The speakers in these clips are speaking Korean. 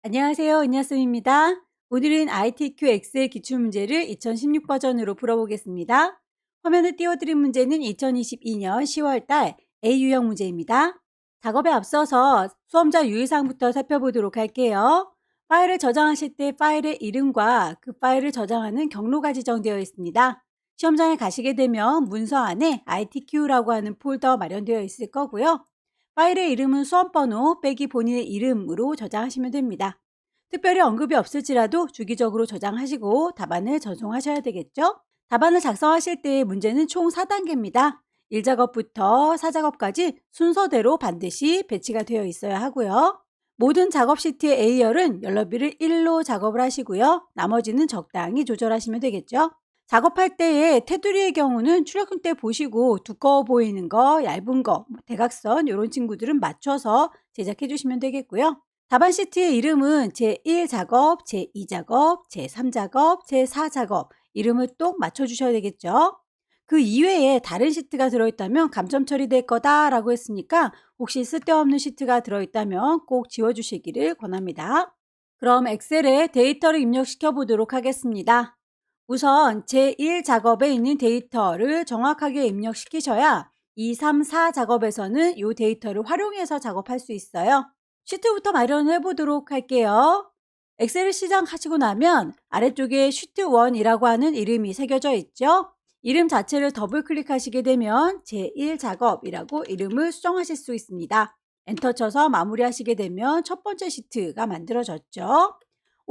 안녕하세요. 은하쌤입니다. 오늘은 ITQ 엑셀 기출문제를 2016 버전으로 풀어보겠습니다. 화면에 띄워드린 문제는 2022년 10월달 A 유형 문제입니다. 작업에 앞서서 수험자 유의사항부터 살펴보도록 할게요. 파일을 저장하실 때 파일의 이름과 그 파일을 저장하는 경로가 지정되어 있습니다. 시험장에 가시게 되면 문서 안에 ITQ라고 하는 폴더 마련되어 있을 거고요. 파일의 이름은 수험번호 빼기 본인의 이름으로 저장하시면 됩니다. 특별히 언급이 없을지라도 주기적으로 저장하시고 답안을 전송하셔야 되겠죠? 답안을 작성하실 때 문제는 총 4단계입니다. 1작업부터 4작업까지 순서대로 반드시 배치가 되어 있어야 하고요. 모든 작업 시트의 A열은 열너비를 1로 작업을 하시고요. 나머지는 적당히 조절하시면 되겠죠? 작업할 때에 테두리의 경우는 출력형 때 보시고 두꺼워 보이는 거, 얇은 거, 대각선 이런 친구들은 맞춰서 제작해 주시면 되겠고요. 답안 시트의 이름은 제1작업, 제2작업, 제3작업, 제4작업 이름을 똑 맞춰주셔야 되겠죠. 그 이외에 다른 시트가 들어있다면 감점 처리될 거다라고 했으니까 혹시 쓸데없는 시트가 들어있다면 꼭 지워주시기를 권합니다. 그럼 엑셀에 데이터를 입력시켜 보도록 하겠습니다. 우선 제1작업에 있는 데이터를 정확하게 입력시키셔야 2, 3, 4 작업에서는 이 데이터를 활용해서 작업할 수 있어요. 시트부터 마련해 보도록 할게요. 엑셀을 시작하시고 나면 아래쪽에 시트 1이라고 하는 이름이 새겨져 있죠. 이름 자체를 더블 클릭하시게 되면 제1작업이라고 이름을 수정하실 수 있습니다. 엔터 쳐서 마무리하시게 되면 첫 번째 시트가 만들어졌죠.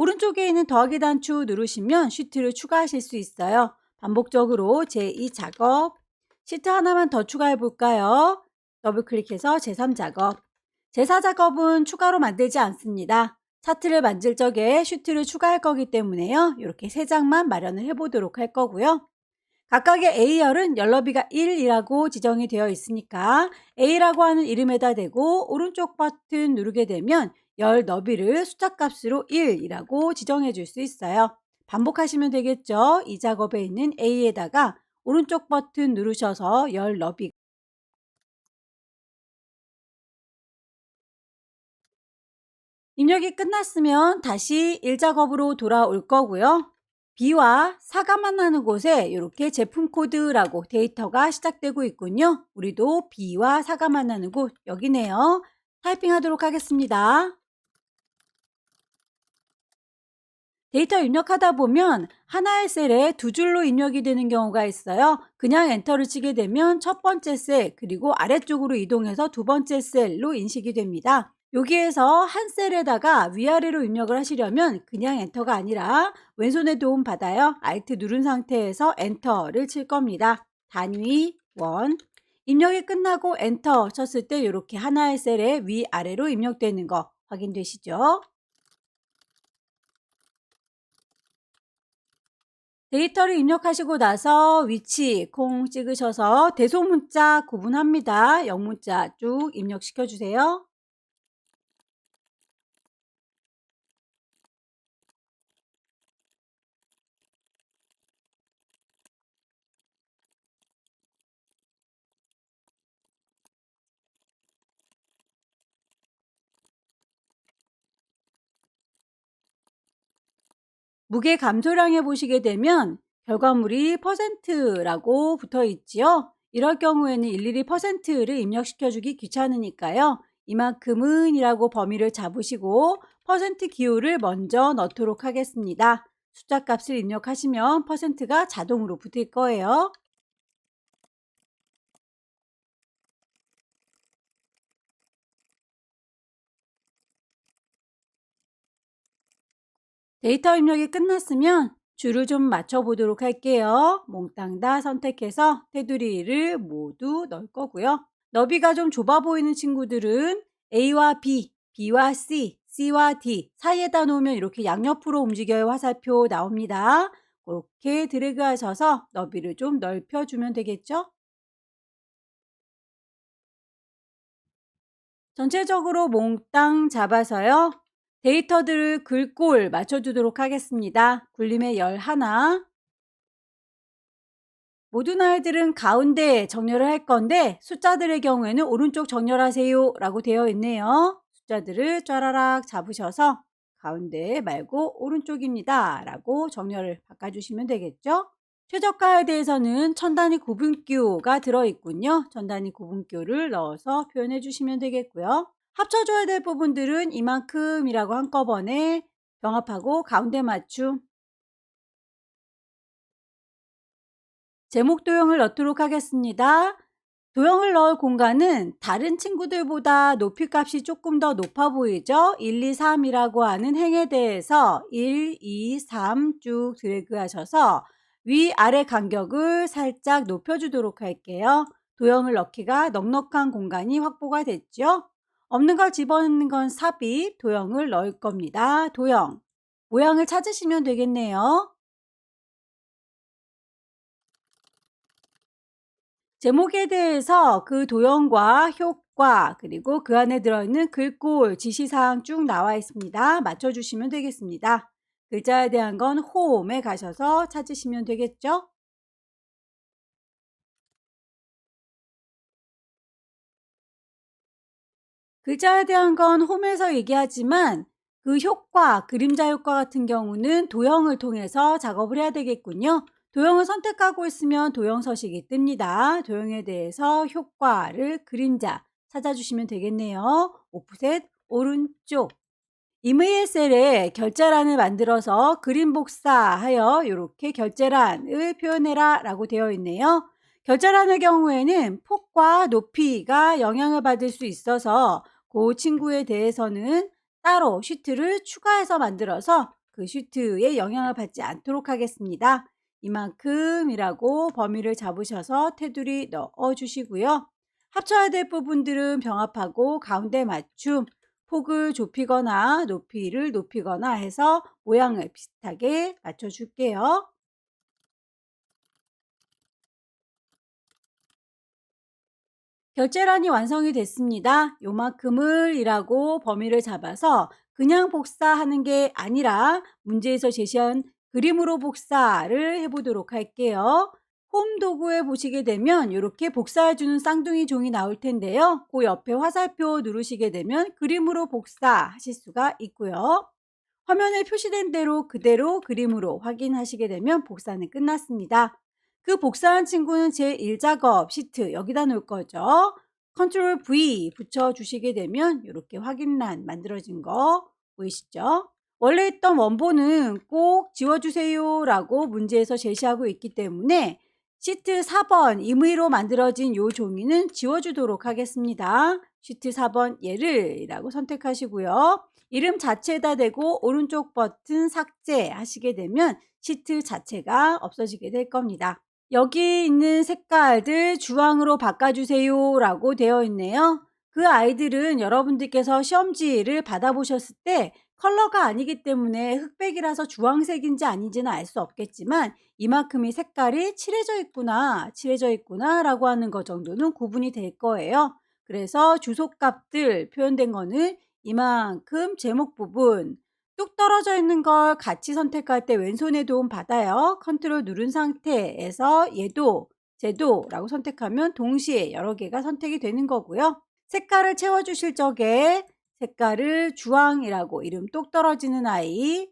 오른쪽에 있는 더하기 단추 누르시면 시트를 추가하실 수 있어요. 반복적으로 제2작업, 시트 하나만 더 추가해 볼까요? 더블 클릭해서 제3작업. 제4작업은 추가로 만들지 않습니다. 차트를 만들 적에 시트를 추가할 거기 때문에요. 이렇게 3장만 마련을 해보도록 할 거고요. 각각의 A열은 열너비가 1이라고 지정이 되어 있으니까 A라고 하는 이름에다 대고 오른쪽 버튼 누르게 되면 열 너비를 숫자 값으로 1이라고 지정해 줄 수 있어요. 반복하시면 되겠죠. 이 작업에 있는 A에다가 오른쪽 버튼 누르셔서 열 너비 입력이 끝났으면 다시 1작업으로 돌아올 거고요. B와 사가 만나는 곳에 이렇게 제품 코드라고 데이터가 시작되고 있군요. 우리도 B와 사가 만나는 곳 여기네요. 타이핑 하도록 하겠습니다. 데이터 입력하다 보면 하나의 셀에 두 줄로 입력이 되는 경우가 있어요. 그냥 엔터를 치게 되면 첫 번째 셀 그리고 아래쪽으로 이동해서 두 번째 셀로 인식이 됩니다. 여기에서 한 셀에다가 위아래로 입력을 하시려면 그냥 엔터가 아니라 왼손의 도움 받아요. Alt 누른 상태에서 엔터를 칠 겁니다. 단위 원 입력이 끝나고 엔터 쳤을 때 이렇게 하나의 셀에 위아래로 입력되는 거 확인되시죠? 데이터를 입력하시고 나서 위치 콩 찍으셔서 대소문자 구분합니다. 영문자 쭉 입력시켜 주세요. 무게 감소량에 보시게 되면 결과물이 퍼센트라고 붙어 있지요. 이럴 경우에는 일일이 퍼센트를 입력시켜 주기 귀찮으니까요. 이만큼은 이라고 범위를 잡으시고 퍼센트 기호를 먼저 넣도록 하겠습니다. 숫자 값을 입력하시면 퍼센트가 자동으로 붙을 거예요. 데이터 입력이 끝났으면 줄을 좀 맞춰 보도록 할게요. 몽땅 다 선택해서 테두리를 모두 넣을 거고요. 너비가 좀 좁아 보이는 친구들은 A와 B, B와 C, C와 D 사이에다 놓으면 이렇게 양옆으로 움직여야 화살표 나옵니다. 그렇게 드래그 하셔서 너비를 좀 넓혀주면 되겠죠? 전체적으로 몽땅 잡아서요. 데이터들을 글꼴 맞춰주도록 하겠습니다. 굴림의 열 하나. 모든 아이들은 가운데 정렬을 할 건데 숫자들의 경우에는 오른쪽 정렬하세요 라고 되어 있네요. 숫자들을 쫘라락 잡으셔서 가운데 말고 오른쪽입니다 라고 정렬을 바꿔주시면 되겠죠. 최저가에 대해서는 천 단위 구분교가 들어있군요. 천 단위 구분교를 넣어서 표현해 주시면 되겠고요. 합쳐줘야 될 부분들은 이만큼이라고 한꺼번에 병합하고 가운데 맞춤. 제목 도형을 넣도록 하겠습니다. 도형을 넣을 공간은 다른 친구들보다 높이값이 조금 더 높아 보이죠? 1, 2, 3이라고 하는 행에 대해서 1, 2, 3 쭉 드래그 하셔서 위아래 간격을 살짝 높여주도록 할게요. 도형을 넣기가 넉넉한 공간이 확보가 됐죠? 없는 걸 집어넣는 건 삽입, 도형을 넣을 겁니다. 도형, 모양을 찾으시면 되겠네요. 제목에 대해서 그 도형과 효과 그리고 그 안에 들어있는 글꼴 지시사항 쭉 나와 있습니다. 맞춰주시면 되겠습니다. 글자에 대한 건 홈에 가셔서 찾으시면 되겠죠? 글자에 대한 건 홈에서 얘기하지만 그 효과, 그림자 효과 같은 경우는 도형을 통해서 작업을 해야 되겠군요. 도형을 선택하고 있으면 도형 서식이 뜹니다. 도형에 대해서 효과를 그림자 찾아주시면 되겠네요. 오프셋 오른쪽. 이메일 셀에 결제란을 만들어서 그림 복사하여 이렇게 결제란을 표현해라 라고 되어 있네요. 결제란의 경우에는 폭과 높이가 영향을 받을 수 있어서 그 친구에 대해서는 따로 시트를 추가해서 만들어서 그 시트에 영향을 받지 않도록 하겠습니다. 이만큼이라고 범위를 잡으셔서 테두리 넣어 주시고요. 합쳐야 될 부분들은 병합하고 가운데 맞춤, 폭을 좁히거나 높이를 높이거나 해서 모양을 비슷하게 맞춰줄게요. 결제란이 완성이 됐습니다. 요만큼을 이라고 범위를 잡아서 그냥 복사하는 게 아니라 문제에서 제시한 그림으로 복사를 해보도록 할게요. 홈 도구에 보시게 되면 이렇게 복사해주는 쌍둥이 종이 나올 텐데요. 그 옆에 화살표 누르시게 되면 그림으로 복사하실 수가 있고요. 화면에 표시된 대로 그대로 그림으로 확인하시게 되면 복사는 끝났습니다. 그 복사한 친구는 제1작업 시트 여기다 놓을 거죠. 컨트롤 V 붙여주시게 되면 이렇게 확인란 만들어진 거 보이시죠? 원래 있던 원본은 꼭 지워주세요 라고 문제에서 제시하고 있기 때문에 시트 4번 임의로 만들어진 이 종이는 지워주도록 하겠습니다. 시트 4번 얘를 라고 선택하시고요. 이름 자체에다 대고 오른쪽 버튼 삭제 하시게 되면 시트 자체가 없어지게 될 겁니다. 여기 있는 색깔들 주황으로 바꿔주세요 라고 되어 있네요. 그 아이들은 여러분들께서 시험지를 받아보셨을 때 컬러가 아니기 때문에 흑백이라서 주황색인지 아닌지는 알 수 없겠지만 이만큼의 색깔이 칠해져 있구나 라고 하는 것 정도는 구분이 될 거예요. 그래서 주소값들 표현된 거는 이만큼 제목 부분 뚝 떨어져 있는 걸 같이 선택할 때 왼손의 도움 받아요. 컨트롤 누른 상태에서 얘도 쟤도라고 선택하면 동시에 여러 개가 선택이 되는 거고요. 색깔을 채워주실 적에 색깔을 주황이라고 이름 똑 떨어지는 아이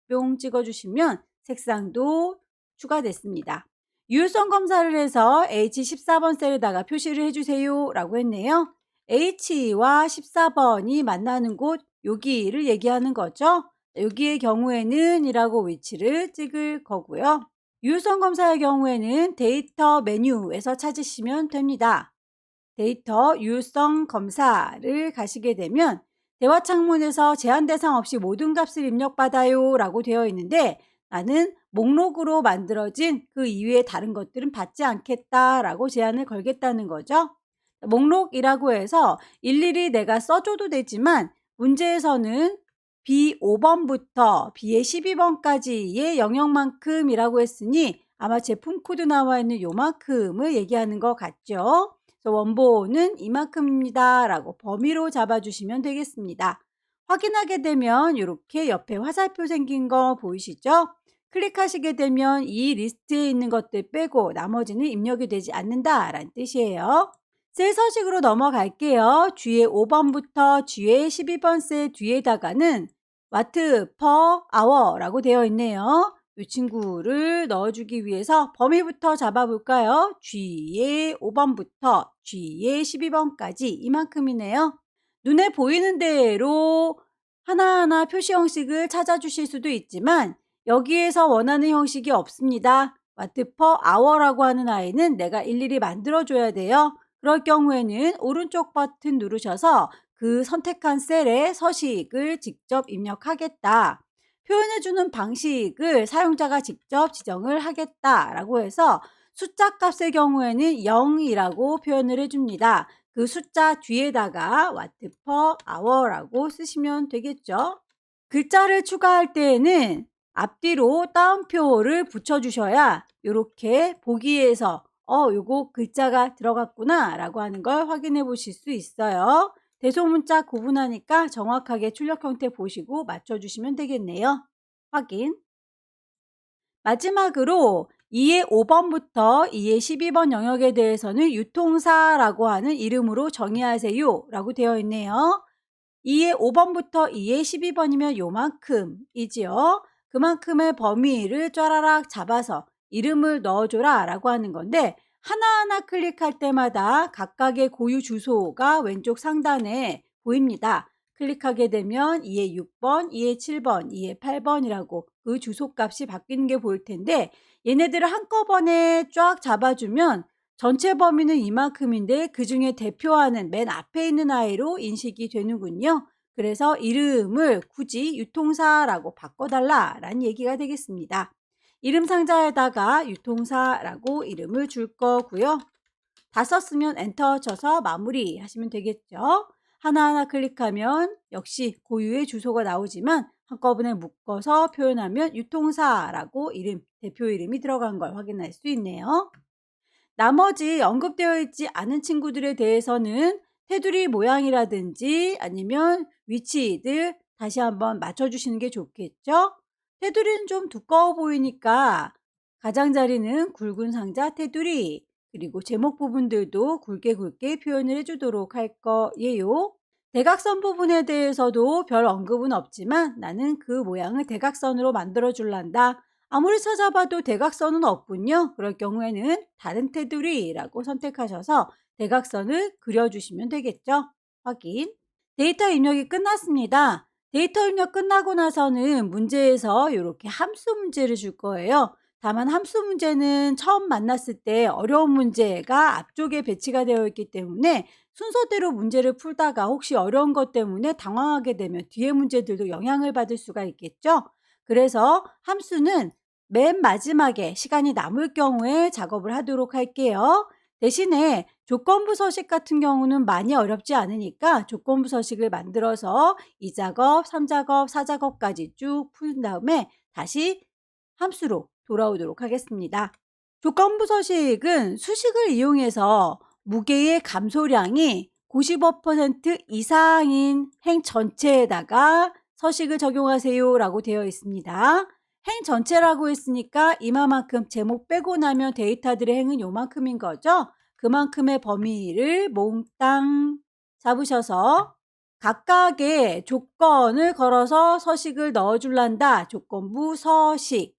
뿅 찍어주시면 색상도 추가됐습니다. 유효성 검사를 해서 H14번 셀에다가 표시를 해주세요 라고 했네요. H와 14번이 만나는 곳 여기를 얘기하는 거죠. 여기의 경우에는 이라고 위치를 찍을 거고요. 유효성 검사의 경우에는 데이터 메뉴에서 찾으시면 됩니다. 데이터 유효성 검사를 가시게 되면 대화 창문에서 제한 대상 없이 모든 값을 입력받아요 라고 되어 있는데 나는 목록으로 만들어진 그 이외의 다른 것들은 받지 않겠다 라고 제한을 걸겠다는 거죠. 목록이라고 해서 일일이 내가 써줘도 되지만 문제에서는 B5번부터 B의 12번까지의 영역만큼이라고 했으니 아마 제품 코드 나와 있는 요만큼을 얘기하는 것 같죠. 그래서 원본은 이만큼입니다 라고 범위로 잡아주시면 되겠습니다. 확인하게 되면 이렇게 옆에 화살표 생긴 거 보이시죠? 클릭하시게 되면 이 리스트에 있는 것들 빼고 나머지는 입력이 되지 않는다 라는 뜻이에요. 셀 서식으로 넘어갈게요. G의 5번부터 G의 12번 셀 뒤에다가는 watt per hour라고 되어 있네요. 이 친구를 넣어주기 위해서 범위부터 잡아볼까요? G의 5번부터 G의 12번까지 이만큼이네요. 눈에 보이는 대로 하나하나 표시 형식을 찾아주실 수도 있지만 여기에서 원하는 형식이 없습니다. watt per hour라고 하는 아이는 내가 일일이 만들어줘야 돼요. 그럴 경우에는 오른쪽 버튼 누르셔서 그 선택한 셀에 서식을 직접 입력하겠다. 표현해주는 방식을 사용자가 직접 지정을 하겠다라고 해서 숫자 값의 경우에는 0이라고 표현을 해줍니다. 그 숫자 뒤에다가 watt per hour라고 쓰시면 되겠죠. 글자를 추가할 때에는 앞뒤로 따옴표를 붙여주셔야 이렇게 보기에서 요거 글자가 들어갔구나 라고 하는 걸 확인해 보실 수 있어요. 대소문자 구분하니까 정확하게 출력 형태 보시고 맞춰주시면 되겠네요. 확인. 마지막으로 2의 5번부터 2의 12번 영역에 대해서는 유통사라고 하는 이름으로 정의하세요 라고 되어 있네요. 2의 5번부터 2의 12번이면 요만큼이지요. 그만큼의 범위를 쫘라락 잡아서 이름을 넣어줘라 라고 하는 건데 하나하나 클릭할 때마다 각각의 고유 주소가 왼쪽 상단에 보입니다. 클릭하게 되면 2의 6번, 2의 7번, 2의 8번이라고 그 주소 값이 바뀌는 게 보일 텐데 얘네들을 한꺼번에 쫙 잡아주면 전체 범위는 이만큼인데 그 중에 대표하는 맨 앞에 있는 아이로 인식이 되는군요. 그래서 이름을 굳이 유통사라고 바꿔달라라는 얘기가 되겠습니다. 이름 상자에다가 유통사라고 이름을 줄 거고요. 다 썼으면 엔터 쳐서 마무리 하시면 되겠죠. 하나하나 클릭하면 역시 고유의 주소가 나오지만 한꺼번에 묶어서 표현하면 유통사라고 대표 이름이 들어간 걸 확인할 수 있네요. 나머지 언급되어 있지 않은 친구들에 대해서는 테두리 모양이라든지 아니면 위치들 다시 한번 맞춰주시는 게 좋겠죠. 테두리는 좀 두꺼워 보이니까 가장자리는 굵은 상자 테두리, 그리고 제목 부분들도 굵게 표현을 해주도록 할 거예요. 대각선 부분에 대해서도 별 언급은 없지만 나는 그 모양을 대각선으로 만들어 줄란다. 아무리 찾아봐도 대각선은 없군요. 그럴 경우에는 다른 테두리라고 선택하셔서 대각선을 그려주시면 되겠죠. 확인. 데이터 입력이 끝났습니다. 데이터 입력 끝나고 나서는 문제에서 이렇게 함수 문제를 줄 거예요. 다만 함수 문제는 처음 만났을 때 어려운 문제가 앞쪽에 배치가 되어 있기 때문에 순서대로 문제를 풀다가 혹시 어려운 것 때문에 당황하게 되면 뒤에 문제들도 영향을 받을 수가 있겠죠. 그래서 함수는 맨 마지막에 시간이 남을 경우에 작업을 하도록 할게요. 대신에 조건부 서식 같은 경우는 많이 어렵지 않으니까 조건부 서식을 만들어서 2작업, 3작업, 4작업까지 쭉 푼 다음에 다시 함수로 돌아오도록 하겠습니다. 조건부 서식은 수식을 이용해서 무게의 감소량이 95% 이상인 행 전체에다가 서식을 적용하세요 라고 되어 있습니다. 행 전체라고 했으니까 이만큼 제목 빼고 나면 데이터들의 행은 요만큼인 거죠. 그만큼의 범위를 몽땅 잡으셔서 각각의 조건을 걸어서 서식을 넣어줄란다. 조건부 서식.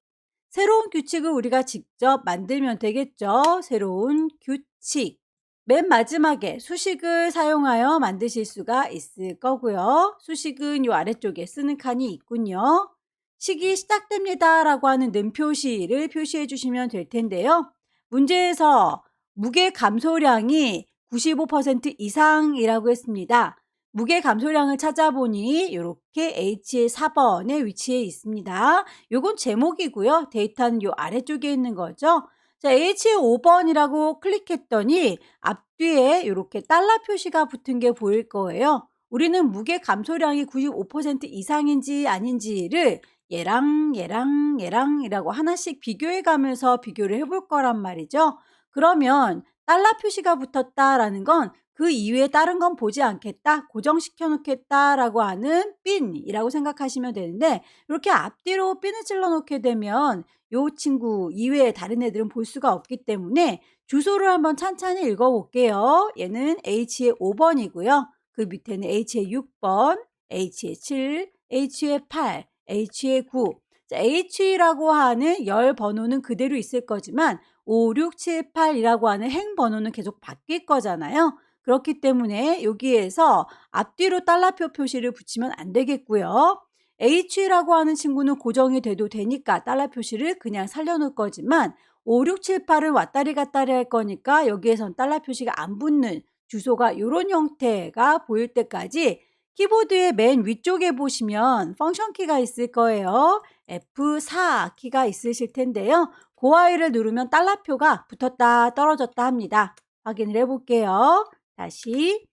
새로운 규칙을 우리가 직접 만들면 되겠죠. 새로운 규칙. 맨 마지막에 수식을 사용하여 만드실 수가 있을 거고요. 수식은 이 아래쪽에 쓰는 칸이 있군요. 식이 시작됩니다 라고 하는 는 표시를 표시해 주시면 될 텐데요. 문제에서 무게 감소량이 95% 이상이라고 했습니다. 무게 감소량을 찾아보니 이렇게 H의 4번에 위치해 있습니다. 요건 제목이고요. 데이터는 요 아래쪽에 있는 거죠. 자, H의 5번이라고 클릭했더니 앞뒤에 이렇게 달러 표시가 붙은 게 보일 거예요. 우리는 무게 감소량이 95% 이상인지 아닌지를 얘랑이라고 하나씩 비교해 가면서 비교를 해볼 거란 말이죠. 그러면 달러 표시가 붙었다라는 건 그 이외에 다른 건 보지 않겠다, 고정시켜 놓겠다라고 하는 핀이라고 생각하시면 되는데 이렇게 앞뒤로 핀을 찔러 놓게 되면 이 친구 이외에 다른 애들은 볼 수가 없기 때문에 주소를 한번 찬찬히 읽어 볼게요. 얘는 H의 5번이고요. 그 밑에는 H의 6번, H의 7, H의 8, H의 9. H라고 하는 열 번호는 그대로 있을 거지만 5, 6, 7, 8이라고 하는 행 번호는 계속 바뀔 거잖아요. 그렇기 때문에 여기에서 앞뒤로 달러표 표시를 붙이면 안 되겠고요. H라고 하는 친구는 고정이 돼도 되니까 달러 표시를 그냥 살려놓을 거지만 5, 6, 7, 8은 왔다리 갔다리 할 거니까 여기에선 달러 표시가 안 붙는 주소가 이런 형태가 보일 때까지 키보드의 맨 위쪽에 보시면 펑션 키가 있을 거예요. F4 키가 있으실 텐데요. 그 아이를 누르면 달러표가 붙었다 떨어졌다 합니다. 확인을 해볼게요. 다시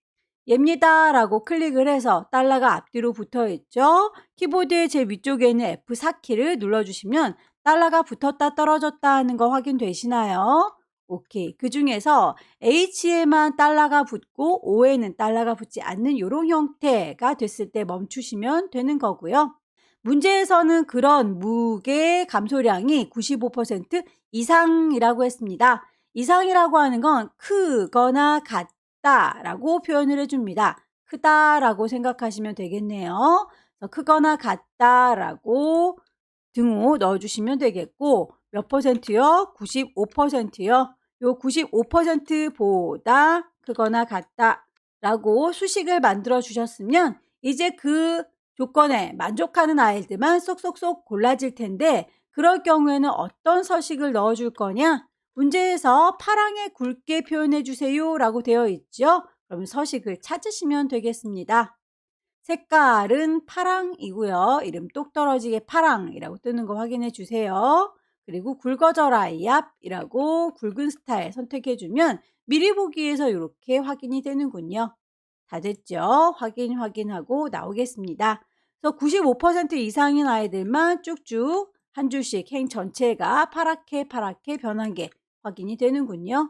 얘입니다 라고 클릭을 해서 달러가 앞뒤로 붙어 있죠. 키보드의 제 위쪽에는 F4 키를 눌러주시면 달러가 붙었다 떨어졌다 하는 거 확인되시나요? 오케이. 그 중에서 H에만 달러가 붙고 O에는 달러가 붙지 않는 이런 형태가 됐을 때 멈추시면 되는 거고요. 문제에서는 그런 무게 감소량이 95% 이상이라고 했습니다. 이상이라고 하는 건 크거나 같다라고 표현을 해줍니다. 크다라고 생각하시면 되겠네요. 크거나 같다라고 등호 넣어주시면 되겠고 몇 퍼센트요? 95%요. 요 95%보다 크거나 같다라고 수식을 만들어 주셨으면 이제 그 조건에 만족하는 아이들만 쏙쏙쏙 골라질 텐데 그럴 경우에는 어떤 서식을 넣어줄 거냐? 문제에서 파랑에 굵게 표현해 주세요 라고 되어 있죠. 그러면 서식을 찾으시면 되겠습니다. 색깔은 파랑이고요. 이름 똑 떨어지게 파랑이라고 뜨는 거 확인해 주세요. 그리고 굵어져라 얍이라고 굵은 스타일 선택해 주면 미리 보기에서 이렇게 확인이 되는군요. 다 됐죠? 확인하고 나오겠습니다. 그래서 95% 이상인 아이들만 쭉쭉 한 줄씩 행 전체가 파랗게 변한 게 확인이 되는군요.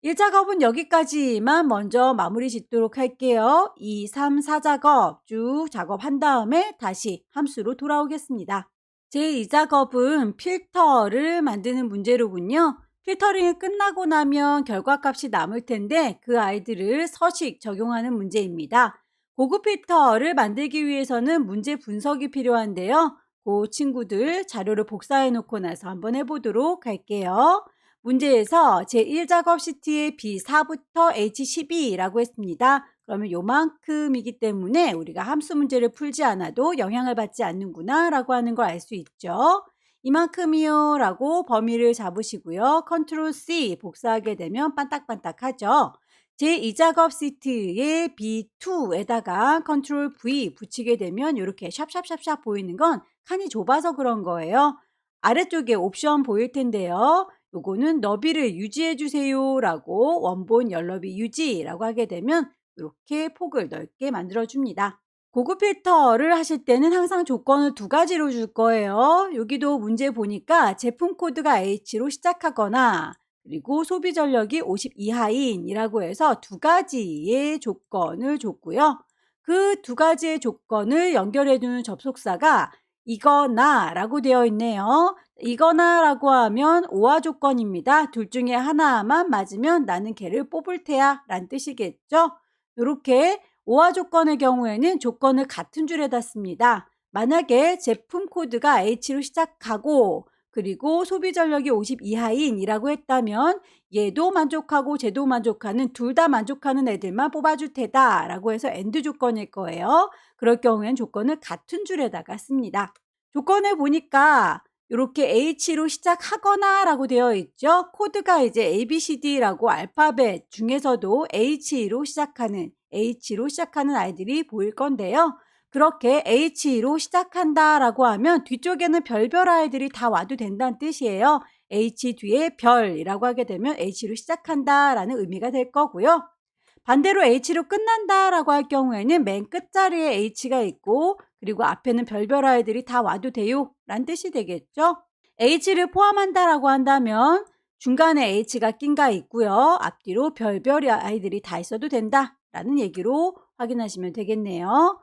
1작업은 여기까지만 먼저 마무리 짓도록 할게요. 2, 3, 4작업 쭉 작업한 다음에 다시 함수로 돌아오겠습니다. 제2작업은 필터를 만드는 문제로군요. 필터링이 끝나고 나면 결과값이 남을 텐데 그 아이들을 서식 적용하는 문제입니다. 고급 필터를 만들기 위해서는 문제 분석이 필요한데요. 그 친구들 자료를 복사해 놓고 나서 한번 해보도록 할게요. 문제에서 제1작업 시트의 B4부터 H12라고 했습니다. 그러면 요만큼이기 때문에 우리가 함수 문제를 풀지 않아도 영향을 받지 않는구나 라고 하는 걸 알 수 있죠. 이만큼이요 라고 범위를 잡으시고요. 컨트롤 C 복사하게 되면 반딱반딱하죠. 제2작업 시트의 B2에다가 컨트롤 V 붙이게 되면 이렇게 샵샵샵샵 보이는 건 칸이 좁아서 그런 거예요. 아래쪽에 옵션 보일 텐데요. 요거는 너비를 유지해 주세요 라고 원본 열너비 유지라고 하게 되면 이렇게 폭을 넓게 만들어 줍니다. 고급 필터를 하실 때는 항상 조건을 2가지로 줄 거예요. 여기도 문제 보니까 제품 코드가 H로 시작하거나 그리고 소비 전력이 50 이하인이라고 해서 2가지의 조건을 줬고요. 그 2가지의 조건을 연결해 두는 접속사가 이거나 라고 되어 있네요. 이거나 라고 하면 오화 조건입니다. 둘 중에 하나만 맞으면 나는 걔를 뽑을 테야 라는 뜻이겠죠. 이렇게 오화 조건의 경우에는 조건을 같은 줄에다 씁니다. 만약에 제품 코드가 H로 시작하고 그리고 소비 전력이 50 이하인이라고 했다면 얘도 만족하고 쟤도 만족하는 둘 다 만족하는 애들만 뽑아줄 테다 라고 해서 AND 조건일 거예요. 그럴 경우엔 조건을 같은 줄에다가 씁니다. 조건을 보니까 이렇게 H로 시작하거나 라고 되어 있죠. 코드가 이제 ABCD라고 알파벳 중에서도 H로 시작하는 아이들이 보일 건데요. 그렇게 H로 시작한다 라고 하면 뒤쪽에는 별별 아이들이 다 와도 된다는 뜻이에요. H 뒤에 별이라고 하게 되면 H로 시작한다 라는 의미가 될 거고요. 반대로 H로 끝난다 라고 할 경우에는 맨 끝자리에 H가 있고 그리고 앞에는 별별 아이들이 다 와도 돼요 라는 뜻이 되겠죠. H를 포함한다 라고 한다면 중간에 H가 낀가 있고요. 앞뒤로 별별 아이들이 다 있어도 된다 라는 얘기로 확인하시면 되겠네요.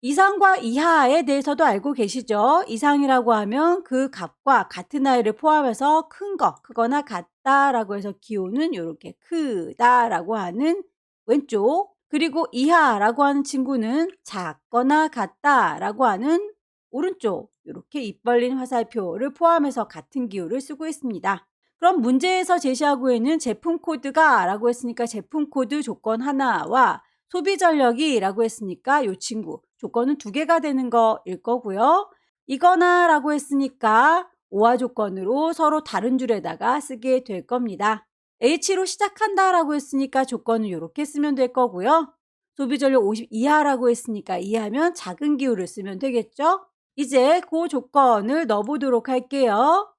이상과 이하에 대해서도 알고 계시죠? 이상이라고 하면 그 값과 같은 아이를 포함해서 큰 거, 크거나 같다라고 해서 기호는 이렇게 크다라고 하는 왼쪽, 그리고 이하라고 하는 친구는 작거나 같다라고 하는 오른쪽 이렇게 입 벌린 화살표를 포함해서 같은 기호를 쓰고 있습니다. 그럼 문제에서 제시하고 있는 제품 코드가 라고 했으니까 제품 코드 조건 하나와 소비 전력이 라고 했으니까 이 친구 조건은 두 개가 되는 거일 거고요. 이거나 라고 했으니까 오화 조건으로 서로 다른 줄에다가 쓰게 될 겁니다. H로 시작한다 라고 했으니까 조건은 이렇게 쓰면 될 거고요. 소비 전력 50 이하라고 했으니까 이하면 작은 기호를 쓰면 되겠죠. 이제 그 조건을 넣어보도록 할게요.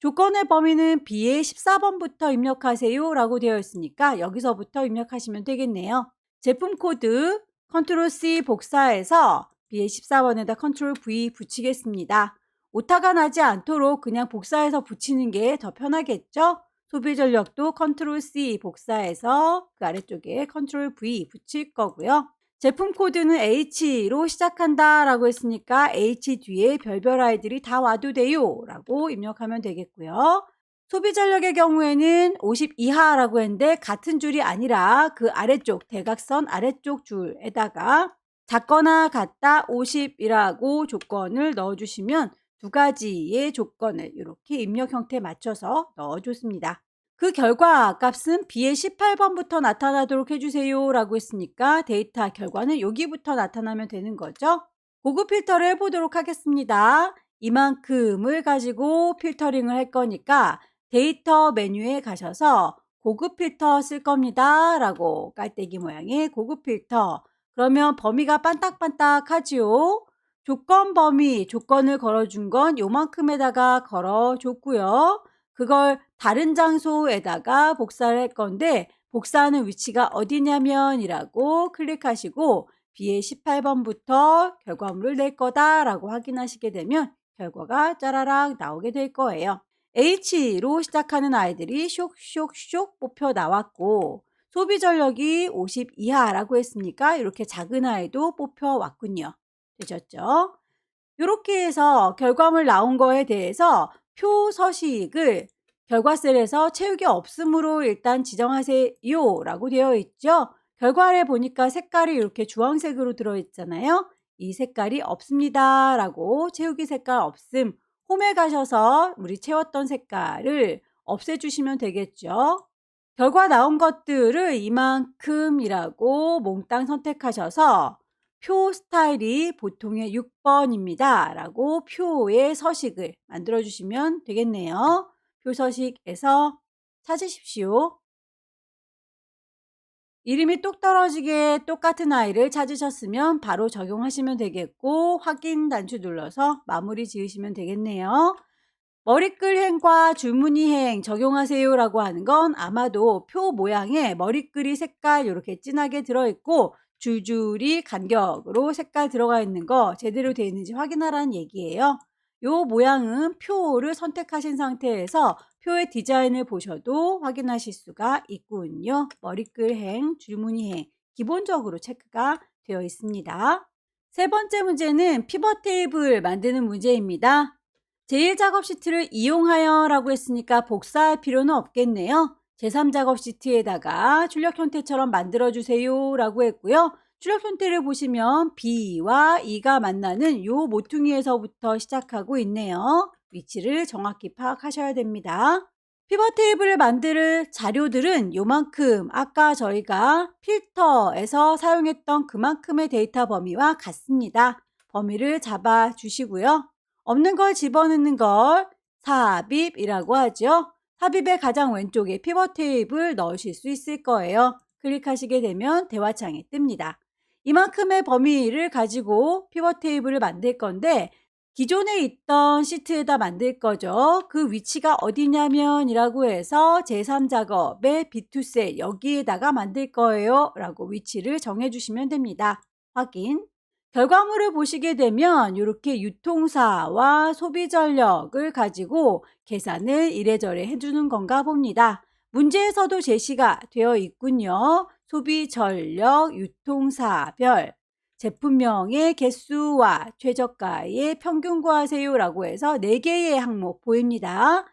조건의 범위는 B의 14번부터 입력하세요 라고 되어 있으니까 여기서부터 입력하시면 되겠네요. 제품 코드 컨트롤 C 복사해서 B의 14번에다 컨트롤 V 붙이겠습니다. 오타가 나지 않도록 그냥 복사해서 붙이는 게 더 편하겠죠? 소비 전력도 컨트롤 C 복사해서 그 아래쪽에 컨트롤 V 붙일 거고요. 제품 코드는 H로 시작한다 라고 했으니까 H 뒤에 별별 아이들이 다 와도 돼요 라고 입력하면 되겠고요. 소비 전력의 경우에는 50 이하라고 했는데 같은 줄이 아니라 그 아래쪽 대각선 아래쪽 줄에다가 작거나 같다 50이라고 조건을 넣어주시면 두 가지의 조건을 이렇게 입력 형태에 맞춰서 넣어줬습니다. 그 결과 값은 B의 18번부터 나타나도록 해주세요 라고 했으니까 데이터 결과는 여기부터 나타나면 되는 거죠. 고급 필터를 해보도록 하겠습니다. 이만큼을 가지고 필터링을 할 거니까 데이터 메뉴에 가셔서 고급 필터 쓸 겁니다 라고 깔때기 모양의 고급 필터. 그러면 범위가 반딱반딱하지요. 조건 범위, 조건을 걸어준 건 요만큼에다가 걸어줬고요. 그걸 다른 장소에다가 복사를 할 건데 복사하는 위치가 어디냐면 이라고 클릭하시고 B의 18번부터 결과물을 낼 거다 라고 확인하시게 되면 결과가 짜라락 나오게 될 거예요. H로 시작하는 아이들이 쇽쇽쇽 뽑혀 나왔고 소비 전력이 50 이하라고 했으니까 이렇게 작은 아이도 뽑혀 왔군요. 되셨죠? 이렇게 해서 결과물 나온 거에 대해서 표 서식을 결과셀에서 채우기 없음으로 일단 지정하세요 라고 되어 있죠. 결과를 보니까 색깔이 이렇게 주황색으로 들어있잖아요. 이 색깔이 없습니다 라고 채우기 색깔 없음 홈에 가셔서 우리 채웠던 색깔을 없애주시면 되겠죠. 결과 나온 것들을 이만큼이라고 몽땅 선택하셔서 표 스타일이 보통의 6번입니다 라고 표의 서식을 만들어 주시면 되겠네요. 표 서식에서 찾으십시오. 이름이 똑 떨어지게 똑같은 아이를 찾으셨으면 바로 적용하시면 되겠고 확인 단추 눌러서 마무리 지으시면 되겠네요. 머리글행과 줄무늬행 적용하세요 라고 하는 건 아마도 표 모양에 머리글이 색깔 이렇게 진하게 들어있고 줄줄이 간격으로 색깔 들어가 있는 거 제대로 되어 있는지 확인하라는 얘기예요. 이 모양은 표를 선택하신 상태에서 표의 디자인을 보셔도 확인하실 수가 있군요. 머리글행, 줄무늬행 기본적으로 체크가 되어 있습니다. 세 번째 문제는 피벗 테이블 만드는 문제입니다. 제1작업 시트를 이용하여 라고 했으니까 복사할 필요는 없겠네요. 제3작업 시트에다가 출력 형태처럼 만들어주세요 라고 했고요. 출력 형태를 보시면 B와 E가 만나는 요 모퉁이에서부터 시작하고 있네요. 위치를 정확히 파악하셔야 됩니다. 피벗 테이블을 만들 자료들은 요만큼 아까 저희가 필터에서 사용했던 그만큼의 데이터 범위와 같습니다. 범위를 잡아 주시고요. 없는 걸 집어넣는 걸 삽입이라고 하죠. 삽입의 가장 왼쪽에 피벗 테이블 넣으실 수 있을 거예요. 클릭하시게 되면 대화창이 뜹니다. 이만큼의 범위를 가지고 피벗 테이블을 만들 건데 기존에 있던 시트에다 만들 거죠. 그 위치가 어디냐면 이라고 해서 제3작업의 B2셀 여기에다가 만들 거예요 라고 위치를 정해 주시면 됩니다. 확인. 결과물을 보시게 되면 이렇게 유통사와 소비 전력을 가지고 계산을 이래저래 해주는 건가 봅니다. 문제에서도 제시가 되어 있군요. 소비 전력, 유통사별, 제품명의 개수와 최저가의 평균 구하세요 라고 해서 4개의 항목 보입니다.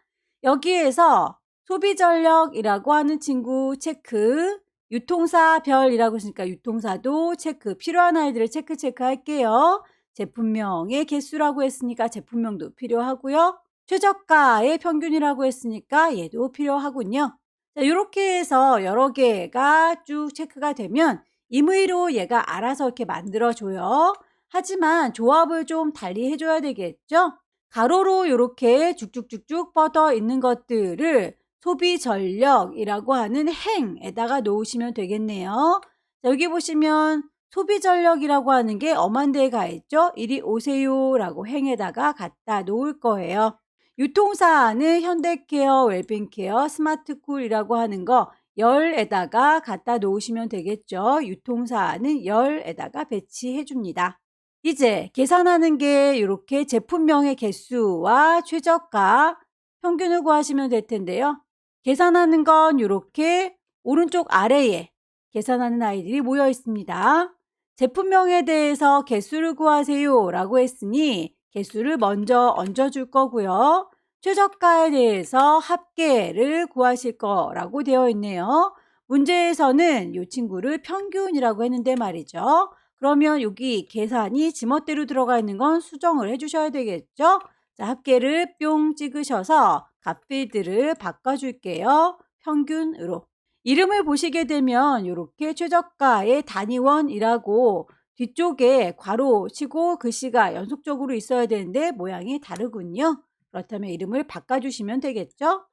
여기에서 소비 전력이라고 하는 친구 체크, 유통사별이라고 했으니까 유통사도 체크, 필요한 아이들을 체크 할게요. 제품명의 개수라고 했으니까 제품명도 필요하고요. 최저가의 평균이라고 했으니까 얘도 필요하군요. 자, 이렇게 해서 여러 개가 쭉 체크가 되면 임의로 얘가 알아서 이렇게 만들어줘요. 하지만 조합을 좀 달리 해줘야 되겠죠? 가로로 이렇게 쭉쭉쭉쭉 뻗어 있는 것들을 소비 전력이라고 하는 행에다가 놓으시면 되겠네요. 자, 여기 보시면 소비 전력이라고 하는 게 엄한 데에 가 있죠? 이리 오세요 라고 행에다가 갖다 놓을 거예요. 유통사는 현대케어, 웰빙케어, 스마트쿨이라고 하는 거 열에다가 갖다 놓으시면 되겠죠. 유통사는 열에다가 배치해 줍니다. 이제 계산하는 게 이렇게 제품명의 개수와 최저가, 평균을 구하시면 될 텐데요. 계산하는 건 이렇게 오른쪽 아래에 계산하는 아이들이 모여 있습니다. 제품명에 대해서 개수를 구하세요 라고 했으니 개수를 먼저 얹어줄 거고요. 최저가에 대해서 합계를 구하실 거라고 되어 있네요. 문제에서는 이 친구를 평균이라고 했는데 말이죠. 그러면 여기 계산이 지멋대로 들어가 있는 건 수정을 해주셔야 되겠죠? 자, 합계를 뿅 찍으셔서 값필드를 바꿔줄게요. 평균으로. 이름을 보시게 되면 이렇게 최저가의 단위원이라고 뒤쪽에 괄호 치고 글씨가 연속적으로 있어야 되는데 모양이 다르군요. 그렇다면 이름을 바꿔주시면 되겠죠?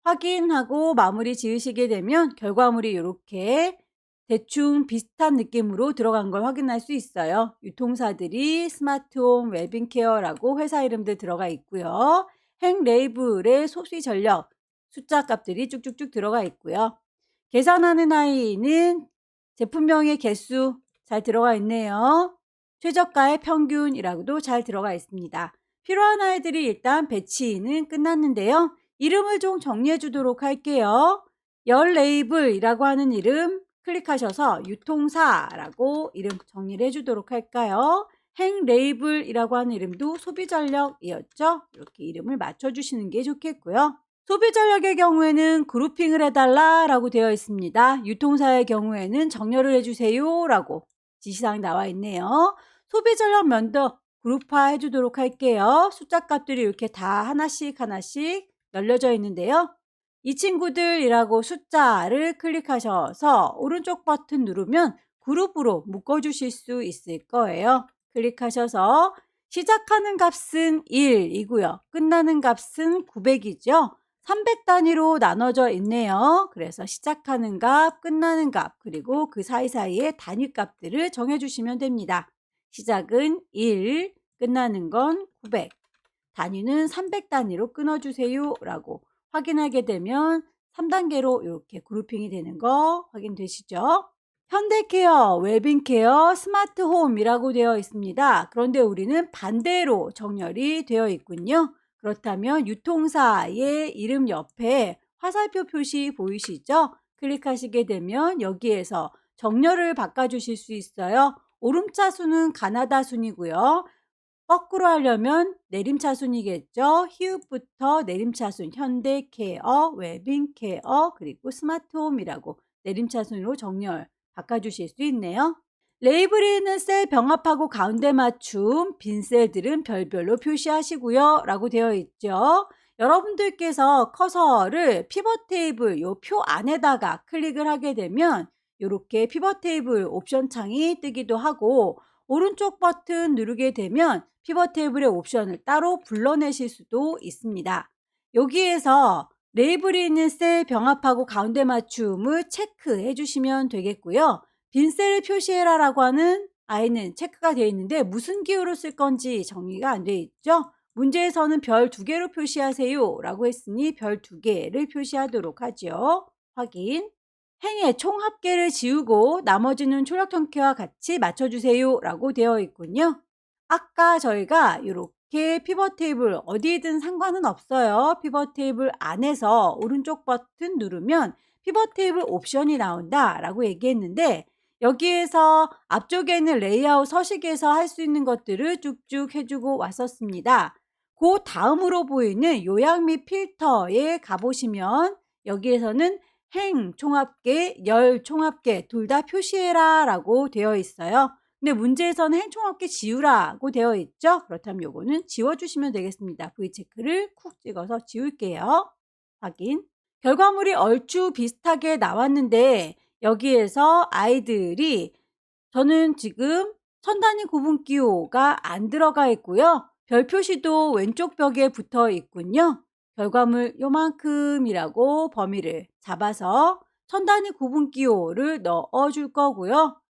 확인하고 마무리 지으시게 되면 결과물이 이렇게 대충 비슷한 느낌으로 들어간 걸 확인할 수 있어요. 유통사들이 스마트홈, 웰빙케어라고 회사 이름들 들어가 있고요. 행 레이블의 소비 전력, 숫자 값들이 쭉쭉쭉 들어가 있고요. 계산하는 아이는 제품명의 개수 잘 들어가 있네요. 최저가의 평균이라고도 잘 들어가 있습니다. 필요한 아이들이 일단 배치는 끝났는데요. 이름을 좀 정리해 주도록 할게요. 열 레이블이라고 하는 이름 클릭하셔서 유통사라고 이름 정리를 해주도록 할까요? 행 레이블이라고 하는 이름도 소비전력이었죠? 이렇게 이름을 맞춰주시는 게 좋겠고요. 소비전력의 경우에는 그룹핑을 해달라 라고 되어 있습니다. 유통사의 경우에는 정렬을 해주세요 라고 지시사항 나와 있네요. 소비전력 면도 그룹화 해주도록 할게요. 숫자 값들이 이렇게 다 하나씩 널려져 있는데요. 이 친구들이라고 숫자를 클릭하셔서 오른쪽 버튼 누르면 그룹으로 묶어주실 수 있을 거예요. 클릭하셔서 시작하는 값은 1이고요. 끝나는 값은 900이죠. 300단위로 나눠져 있네요. 그래서 시작하는 값, 끝나는 값, 그리고 그 사이사이에 단위 값들을 정해주시면 됩니다. 시작은 1, 끝나는 건 900. 단위는 300단위로 끊어주세요 라고 확인하게 되면 3단계로 이렇게 그룹핑이 되는 거 확인되시죠? 현대케어, 웰빙케어, 스마트홈이라고 되어 있습니다. 그런데 우리는 반대로 정렬이 되어 있군요. 그렇다면 유통사의 이름 옆에 화살표 표시 보이시죠? 클릭하시게 되면 여기에서 정렬을 바꿔주실 수 있어요. 오름차순은 가나다 순이고요. 거꾸로 하려면 내림차순이겠죠. 히읗부터 내림차순, 현대케어, 웰빙케어, 그리고 스마트홈이라고 내림차순으로 정렬 바꿔주실 수 있네요. 레이블이 있는 셀 병합하고 가운데 맞춤, 빈 셀들은 별별로 표시하시고요 라고 되어 있죠. 여러분들께서 커서를 피벗 테이블 요 표 안에다가 클릭을 하게 되면 이렇게 피벗 테이블 옵션 창이 뜨기도 하고 오른쪽 버튼 누르게 되면 피벗 테이블의 옵션을 따로 불러내실 수도 있습니다. 여기에서 레이블이 있는 셀 병합하고 가운데 맞춤을 체크해 주시면 되겠고요. 빈 셀을 표시해라 라고 하는 아이는 체크가 되어 있는데 무슨 기호로 쓸 건지 정리가 안 되어 있죠. 문제에서는 별 2개로 표시하세요 라고 했으니 별 2개를 표시하도록 하죠. 확인. 행의 총 합계를 지우고 나머지는 초력 형태와 같이 맞춰주세요 라고 되어 있군요. 아까 저희가 이렇게 피벗 테이블 어디에든 상관은 없어요. 피벗 테이블 안에서 오른쪽 버튼 누르면 피벗 테이블 옵션이 나온다 라고 얘기했는데 여기에서 앞쪽에 있는 레이아웃 서식에서 할 수 있는 것들을 쭉쭉 해주고 왔었습니다. 그 다음으로 보이는 요약 및 필터에 가보시면 여기에서는 행 총합계, 열 총합계 둘 다 표시해라 라고 되어 있어요. 근데 문제에서는 행총없게 지우라고 되어 있죠. 그렇다면 요거는 지워주시면 되겠습니다. V체크를 쿡 찍어서 지울게요. 확인. 결과물이 얼추 비슷하게 나왔는데 여기에서 아이들이 저는 지금 천 단위 구분 기호가 안 들어가 있고요. 별 표시도 왼쪽 벽에 붙어 있군요. 결과물 요만큼이라고 범위를 잡아서 천 단위 구분 기호를 넣어 줄 거고요.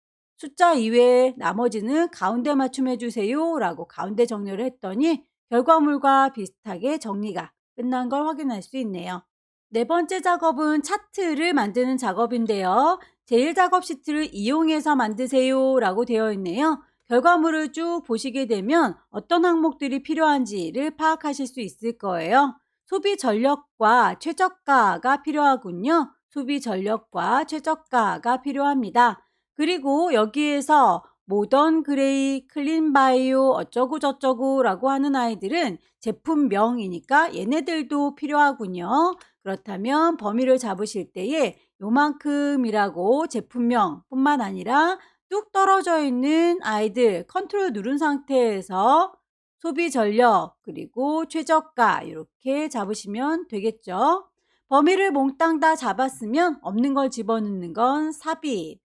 숫자 이외에 나머지는 가운데 맞춤해 주세요 라고 가운데 정렬을 했더니 결과물과 비슷하게 정리가 끝난 걸 확인할 수 있네요. 네 번째 작업은 차트를 만드는 작업인데요. 제1작업 시트를 이용해서 만드세요 라고 되어 있네요. 결과물을 쭉 보시게 되면 어떤 항목들이 필요한지를 파악하실 수 있을 거예요. 소비 전력과 최저가가 필요하군요. 소비 전력과 최저가가 필요합니다. 그리고 여기에서 모던 그레이, 클린 바이오 어쩌고 저쩌고 라고 하는 아이들은 제품명이니까 얘네들도 필요하군요. 그렇다면 범위를 잡으실 때에 요만큼이라고 제품명 뿐만 아니라 뚝 떨어져 있는 아이들 컨트롤 누른 상태에서 소비 전력 그리고 최저가 이렇게 잡으시면 되겠죠. 범위를 몽땅 다 잡았으면 없는 걸 집어넣는 건 삽입.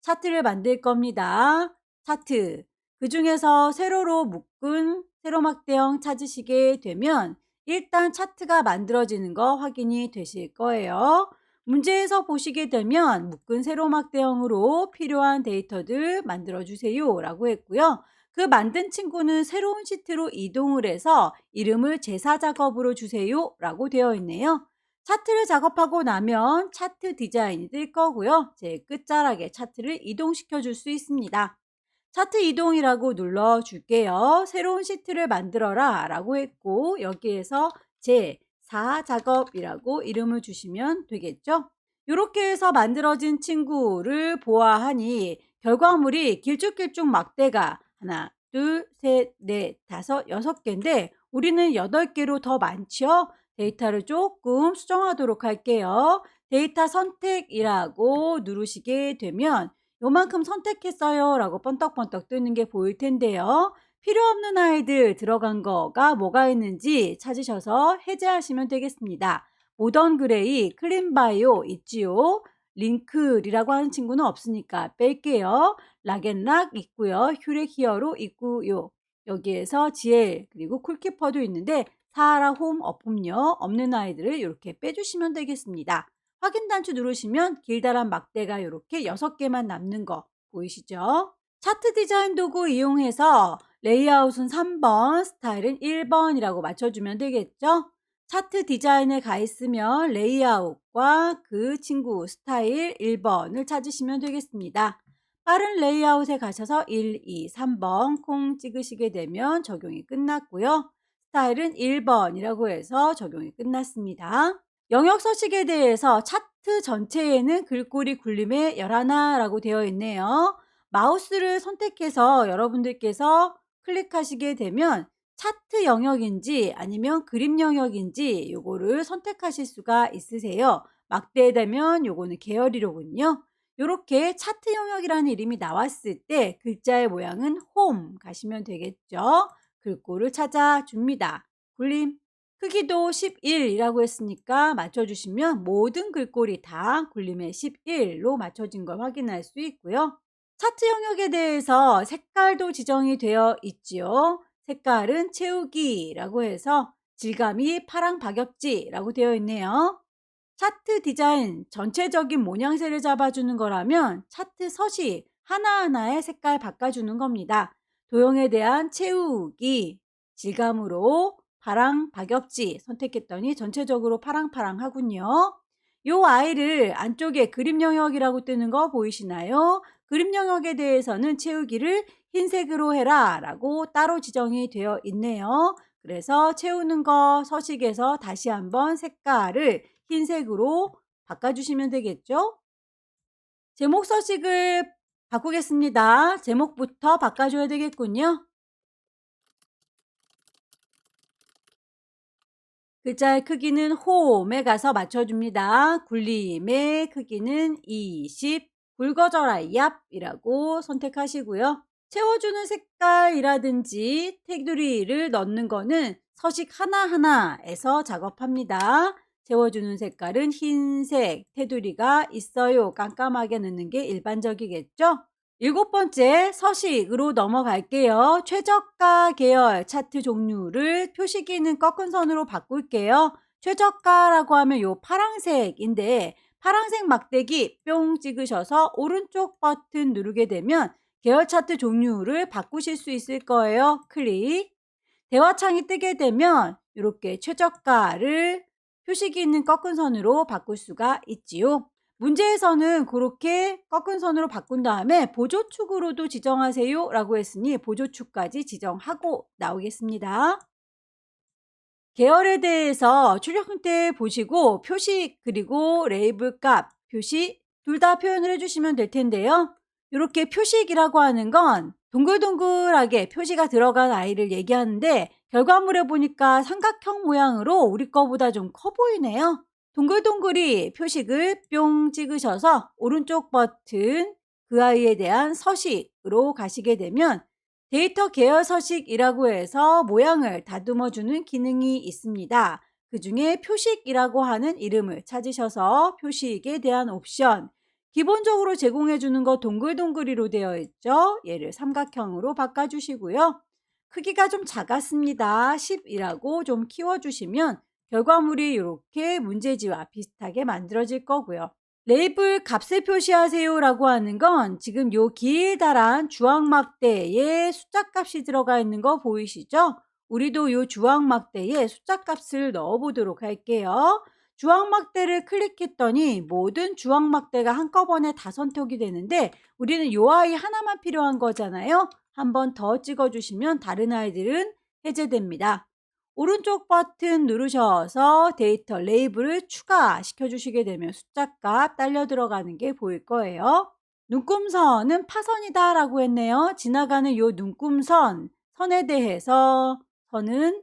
차트를 만들 겁니다. 차트. 그 중에서 세로로 묶은 세로막대형 찾으시게 되면 일단 차트가 만들어지는 거 확인이 되실 거예요. 문제에서 보시게 되면 묶은 세로막대형으로 필요한 데이터들 만들어주세요 라고 했고요. 그 만든 친구는 새로운 시트로 이동을 해서 이름을 제사 작업으로 주세요 라고 되어 있네요. 차트를 작업하고 나면 차트 디자인이 뜰 거고요. 제일 끝자락에 차트를 이동시켜 줄 수 있습니다. 차트 이동이라고 눌러 줄게요. 새로운 시트를 만들어라 라고 했고 여기에서 제4 작업이라고 이름을 주시면 되겠죠. 이렇게 해서 만들어진 친구를 보아하니 결과물이 길쭉길쭉 막대가 하나, 둘, 셋, 넷, 다섯, 6개인데 우리는 8개로 더 많죠. 데이터를 조금 수정하도록 할게요. 데이터 선택이라고 누르시게 되면 요만큼 선택했어요 라고 번떡번떡 뜨는 게 보일 텐데요. 필요 없는 아이들 들어간 거가 뭐가 있는지 찾으셔서 해제하시면 되겠습니다. 모던 그레이, 클린 바이오 있지요. 링클이라고 하는 친구는 없으니까 뺄게요. 락앤락 있고요. 휴렉 히어로 있고요. 여기에서 GL 그리고 쿨키퍼도 있는데 사하라 홈 없군요. 없는 아이들을 이렇게 빼주시면 되겠습니다. 확인 단추 누르시면 길다란 막대가 이렇게 6개만 남는 거 보이시죠? 차트 디자인 도구 이용해서 레이아웃은 3번, 스타일은 1번이라고 맞춰주면 되겠죠? 차트 디자인에 가 있으면 레이아웃과 그 친구 스타일 1번을 찾으시면 되겠습니다. 빠른 레이아웃에 가셔서 1, 2, 3번 콩 찍으시게 되면 적용이 끝났고요. 스타일은 1번이라고 해서 적용이 끝났습니다. 영역 서식에 대해서 차트 전체에는 글꼴이 굴림에 11라고 되어 있네요. 마우스를 선택해서 여러분들께서 클릭하시게 되면 차트 영역인지 아니면 그림 영역인지 요거를 선택하실 수가 있으세요. 막대되면 요거는 계열이로군요. 요렇게 차트 영역이라는 이름이 나왔을 때 글자의 모양은 홈 가시면 되겠죠. 글꼴을 찾아줍니다. 굴림. 크기도 11이라고 했으니까 맞춰주시면 모든 글꼴이 다 굴림의 11로 맞춰진 걸 확인할 수 있고요. 차트 영역에 대해서 색깔도 지정이 되어 있지요. 색깔은 채우기라고 해서 질감이 파랑 박엽지라고 되어 있네요. 차트 디자인 전체적인 모양새를 잡아주는 거라면 차트 서식 하나하나의 색깔 바꿔주는 겁니다. 도형에 대한 채우기, 질감으로 파랑 박엽지 선택했더니 전체적으로 파랑파랑하군요. 요 아이를 안쪽에 그림 영역이라고 뜨는 거 보이시나요? 그림 영역에 대해서는 채우기를 흰색으로 해라 라고 따로 지정이 되어 있네요. 그래서 채우는 거 서식에서 다시 한번 색깔을 흰색으로 바꿔주시면 되겠죠? 제목 서식을 바꾸겠습니다. 제목부터 바꿔줘야 되겠군요. 글자의 크기는 홈에 가서 맞춰줍니다. 굴림의 크기는 20, 굵어져라 얍이라고 선택하시고요. 채워주는 색깔이라든지 테두리를 넣는 거는 서식 하나하나에서 작업합니다. 채워주는 색깔은 흰색, 테두리가 있어요. 깜깜하게 넣는 게 일반적이겠죠? 7번째 서식으로 넘어갈게요. 최저가 계열 차트 종류를 표시기는 꺾은 선으로 바꿀게요. 최저가라고 하면 요 파란색인데 파란색 막대기 뿅 찍으셔서 오른쪽 버튼 누르게 되면 계열 차트 종류를 바꾸실 수 있을 거예요. 클릭. 대화창이 뜨게 되면 이렇게 최저가를 표시기 있는 꺾은 선으로 바꿀 수가 있지요. 문제에서는 그렇게 꺾은 선으로 바꾼 다음에 보조축으로도 지정하세요 라고 했으니 보조축까지 지정하고 나오겠습니다. 계열에 대해서 출력 형태 보시고 표시 그리고 레이블 값, 표시 둘 다 표현을 해주시면 될 텐데요. 이렇게 표식이라고 하는 건 동글동글하게 표시가 들어간 아이를 얘기하는데 결과물에 보니까 삼각형 모양으로 우리 거보다 좀 커 보이네요. 동글동글이 표식을 뿅 찍으셔서 오른쪽 버튼 그 아이에 대한 서식으로 가시게 되면 데이터 계열 서식이라고 해서 모양을 다듬어주는 기능이 있습니다. 그 중에 표식이라고 하는 이름을 찾으셔서 표식에 대한 옵션, 기본적으로 제공해주는 거 동글동글이로 되어 있죠. 얘를 삼각형으로 바꿔주시고요. 크기가 좀 작았습니다. 10이라고 좀 키워주시면 결과물이 이렇게 문제지와 비슷하게 만들어질 거고요. 레이블 값을 표시하세요 라고 하는 건 지금 요 길다란 주황막대에 숫자 값이 들어가 있는 거 보이시죠? 우리도 요 주황막대에 숫자 값을 넣어 보도록 할게요. 주황막대를 클릭했더니 모든 주황막대가 한꺼번에 다 선택이 되는데 우리는 요 아이 하나만 필요한 거잖아요. 한 번 더 찍어주시면 다른 아이들은 해제됩니다. 오른쪽 버튼 누르셔서 데이터 레이블을 추가시켜 주시게 되면 숫자값 딸려 들어가는 게 보일 거예요. 눈금선은 파선이다 라고 했네요. 지나가는 요 눈금선, 선에 대해서 선은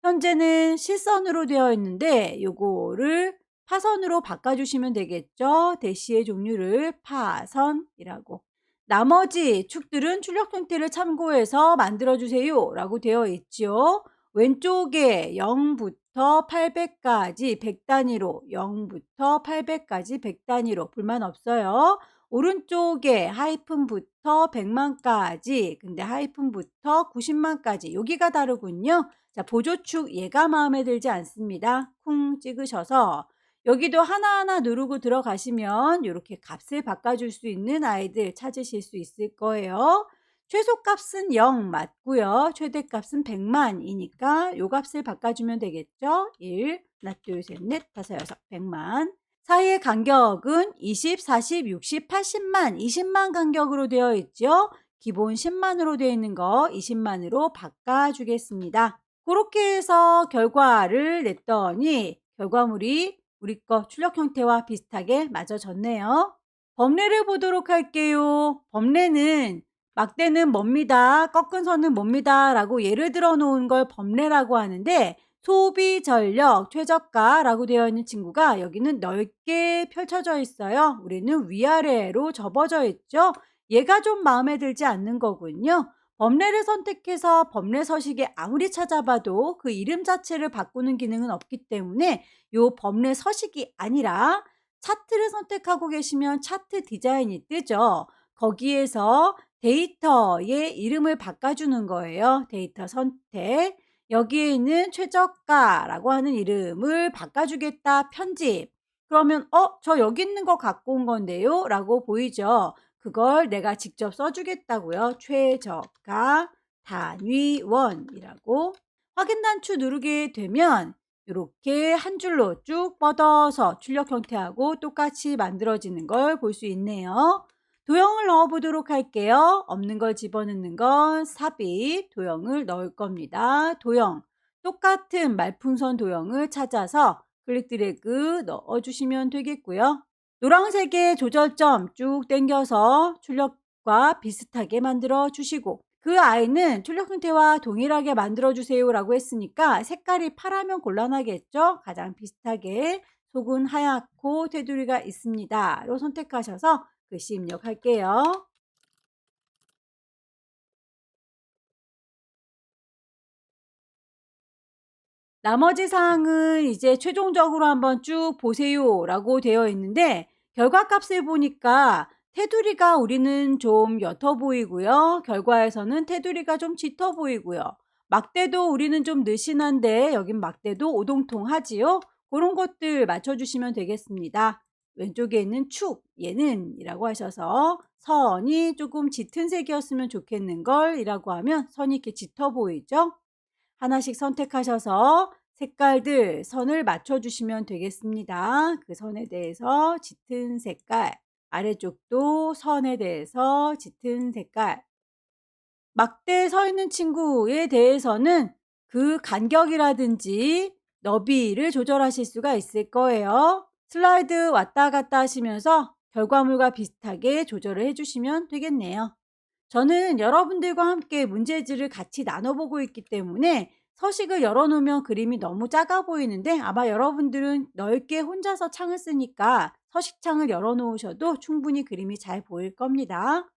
현재는 실선으로 되어 있는데 요거를 파선으로 바꿔주시면 되겠죠. 대시의 종류를 파선이라고. 나머지 축들은 출력 형태를 참고해서 만들어주세요 라고 되어 있죠. 왼쪽에 0부터 800까지 100단위로 0부터 800까지 100단위로 불만 없어요. 오른쪽에 하이픈부터 100만까지 근데 하이픈부터 90만까지 여기가 다르군요. 자, 보조축 얘가 마음에 들지 않습니다. 쿵 찍으셔서 여기도 하나하나 누르고 들어가시면 이렇게 값을 바꿔줄 수 있는 아이들 찾으실 수 있을 거예요. 최소값은 0 맞고요. 최대값은 100만이니까 요 값을 바꿔주면 되겠죠. 1, 하나, 둘, 셋, 넷, 다섯, 여섯, 100만. 사이의 간격은 20, 40, 60, 80만, 20만 간격으로 되어 있죠. 기본 10만으로 되어 있는 거 20만으로 바꿔주겠습니다. 그렇게 해서 결과를 냈더니 결과물이 우리 거 출력 형태와 비슷하게 맞아졌네요. 범례를 보도록 할게요. 범례는 막대는 뭡니다. 꺾은 선은 뭡니다. 라고 예를 들어 놓은 걸 범례라고 하는데 소비 전력 최저가라고 되어 있는 친구가 여기는 넓게 펼쳐져 있어요. 우리는 위아래로 접어져 있죠. 얘가 좀 마음에 들지 않는 거군요. 범례를 선택해서 범례 서식에 아무리 찾아봐도 그 이름 자체를 바꾸는 기능은 없기 때문에 요 범례 서식이 아니라 차트를 선택하고 계시면 차트 디자인이 뜨죠. 거기에서 데이터의 이름을 바꿔주는 거예요. 데이터 선택. 여기에 있는 최저가라고 하는 이름을 바꿔주겠다. 편집. 그러면 저 여기 있는 거 갖고 온 건데요. 라고 보이죠. 그걸 내가 직접 써주겠다고요. 최저가 단위원이라고. 확인 단추 누르게 되면 이렇게 한 줄로 쭉 뻗어서 출력 형태하고 똑같이 만들어지는 걸 볼 수 있네요. 도형을 넣어 보도록 할게요. 없는 걸 집어넣는 건 삽입 도형을 넣을 겁니다. 도형 똑같은 말풍선 도형을 찾아서 클릭 드래그 넣어주시면 되겠고요. 노란색의 조절점 쭉 당겨서 출력과 비슷하게 만들어 주시고 그 아이는 출력 형태와 동일하게 만들어 주세요 라고 했으니까 색깔이 파라면 곤란하겠죠. 가장 비슷하게 속은 하얗고 테두리가 있습니다 로 선택하셔서 글씨 입력할게요. 나머지 사항은 이제 최종적으로 한번 쭉 보세요라고 되어 있는데 결과값을 보니까 테두리가 우리는 좀 옅어 보이고요. 결과에서는 테두리가 좀 짙어 보이고요. 막대도 우리는 좀 느슨한데 여긴 막대도 오동통하지요. 그런 것들 맞춰주시면 되겠습니다. 왼쪽에 있는 축, 얘는 이라고 하셔서 선이 조금 짙은 색이었으면 좋겠는 걸 이라고 하면 선이 이렇게 짙어 보이죠. 하나씩 선택하셔서 색깔들 선을 맞춰주시면 되겠습니다. 그 선에 대해서 짙은 색깔, 아래쪽도 선에 대해서 짙은 색깔. 막대에 서 있는 친구에 대해서는 그 간격이라든지 너비를 조절하실 수가 있을 거예요. 슬라이드 왔다 갔다 하시면서 결과물과 비슷하게 조절을 해주시면 되겠네요. 저는 여러분들과 함께 문제지를 같이 나눠보고 있기 때문에 서식을 열어놓으면 그림이 너무 작아 보이는데 아마 여러분들은 넓게 혼자서 창을 쓰니까 서식창을 열어놓으셔도 충분히 그림이 잘 보일 겁니다.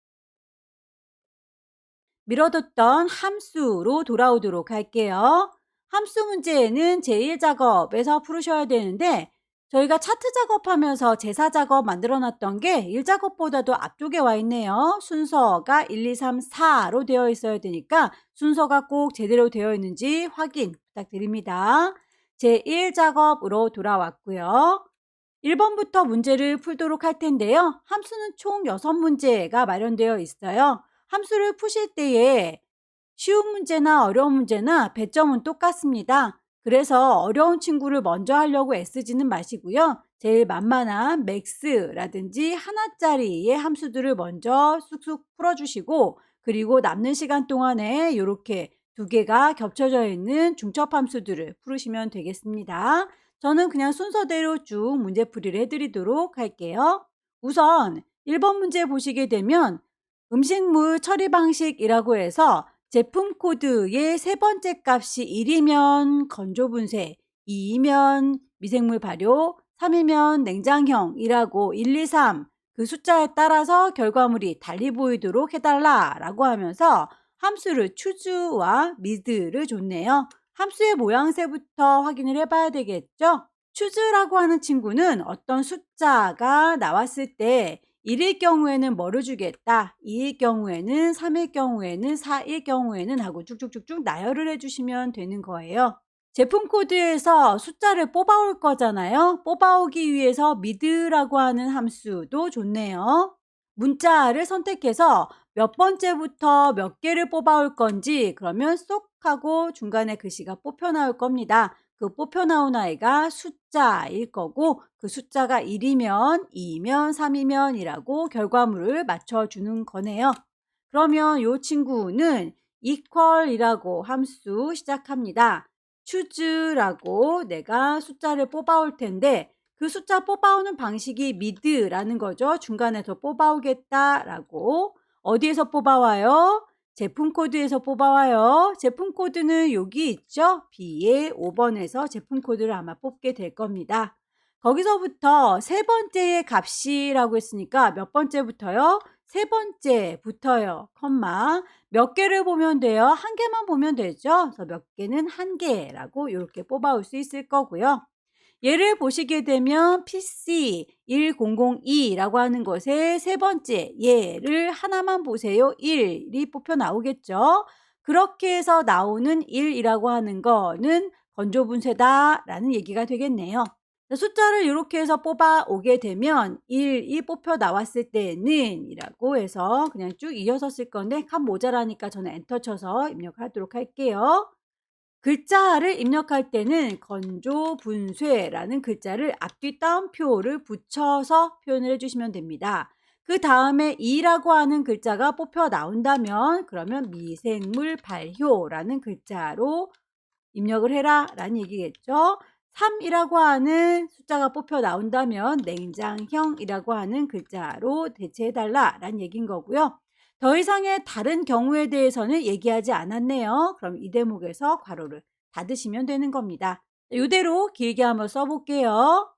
미뤄뒀던 함수로 돌아오도록 할게요. 함수 문제는 제1작업에서 풀으셔야 되는데 저희가 차트 작업하면서 제사 작업 만들어 놨던 게 1작업보다도 앞쪽에 와 있네요. 순서가 1, 2, 3, 4로 되어 있어야 되니까 순서가 꼭 제대로 되어 있는지 확인 부탁드립니다. 제1작업으로 돌아왔고요. 1번부터 문제를 풀도록 할 텐데요. 함수는 총 6문제가 마련되어 있어요. 함수를 푸실 때에 쉬운 문제나 어려운 문제나 배점은 똑같습니다. 그래서 어려운 친구를 먼저 하려고 애쓰지는 마시고요. 제일 만만한 맥스라든지 하나짜리의 함수들을 먼저 쑥쑥 풀어주시고 그리고 남는 시간 동안에 이렇게 2개가 겹쳐져 있는 중첩 함수들을 풀으시면 되겠습니다. 저는 그냥 순서대로 쭉 문제풀이를 해드리도록 할게요. 우선 1번 문제 보시게 되면 음식물 처리 방식이라고 해서 제품 코드의 3번째 값이 1이면 건조 분쇄, 2이면 미생물 발효, 3이면 냉장형이라고 1, 2, 3 그 숫자에 따라서 결과물이 달리 보이도록 해달라라고 하면서 함수를 choose와 mid를 줬네요. 함수의 모양새부터 확인을 해봐야 되겠죠? choose라고 하는 친구는 어떤 숫자가 나왔을 때 1일 경우에는 뭐를 주겠다, 2일 경우에는, 3일 경우에는, 4일 경우에는 하고 쭉쭉쭉쭉 나열을 해주시면 되는 거예요. 제품 코드에서 숫자를 뽑아올 거잖아요. 뽑아오기 위해서 mid라고 하는 함수도 좋네요. 문자를 선택해서 몇 번째부터 몇 개를 뽑아올 건지 그러면 쏙 하고 중간에 글씨가 뽑혀 나올 겁니다. 그 뽑혀 나온 아이가 숫자일 거고 그 숫자가 1이면 2이면 3이면 이라고 결과물을 맞춰주는 거네요. 그러면 이 친구는 equal이라고 함수 시작합니다. choose라고 내가 숫자를 뽑아올 텐데 그 숫자 뽑아오는 방식이 mid라는 거죠. 중간에서 뽑아오겠다라고. 어디에서 뽑아와요? 제품 코드에서 뽑아와요. 제품 코드는 여기 있죠? B의 5번에서 제품 코드를 아마 뽑게 될 겁니다. 거기서부터 3번째의 값이라고 했으니까 몇 번째부터요? 3번째부터요. 컴마. 몇 개를 보면 돼요? 1개만 보면 되죠? 그래서 몇 개는 1개라고 이렇게 뽑아올 수 있을 거고요. 얘를 보시게 되면 PC1002라고 하는 것의 3번째 얘를 하나만 보세요. 1이 뽑혀 나오겠죠. 그렇게 해서 나오는 1이라고 하는 거는 건조 분쇄다라는 얘기가 되겠네요. 숫자를 이렇게 해서 뽑아 오게 되면 1이 뽑혀 나왔을 때는 이라고 해서 그냥 쭉 이어서 쓸 건데 칸 모자라니까 저는 엔터 쳐서 입력하도록 할게요. 글자를 입력할 때는 건조 분쇄라는 글자를 앞뒤 따옴표를 붙여서 표현을 해주시면 됩니다. 그 다음에 2라고 하는 글자가 뽑혀 나온다면 그러면 미생물 발효라는 글자로 입력을 해라 라는 얘기겠죠. 3이라고 하는 숫자가 뽑혀 나온다면 냉장형이라고 하는 글자로 대체해달라 라는 얘기인 거고요. 더 이상의 다른 경우에 대해서는 얘기하지 않았네요. 그럼 이 대목에서 괄호를 닫으시면 되는 겁니다. 이대로 길게 한번 써볼게요.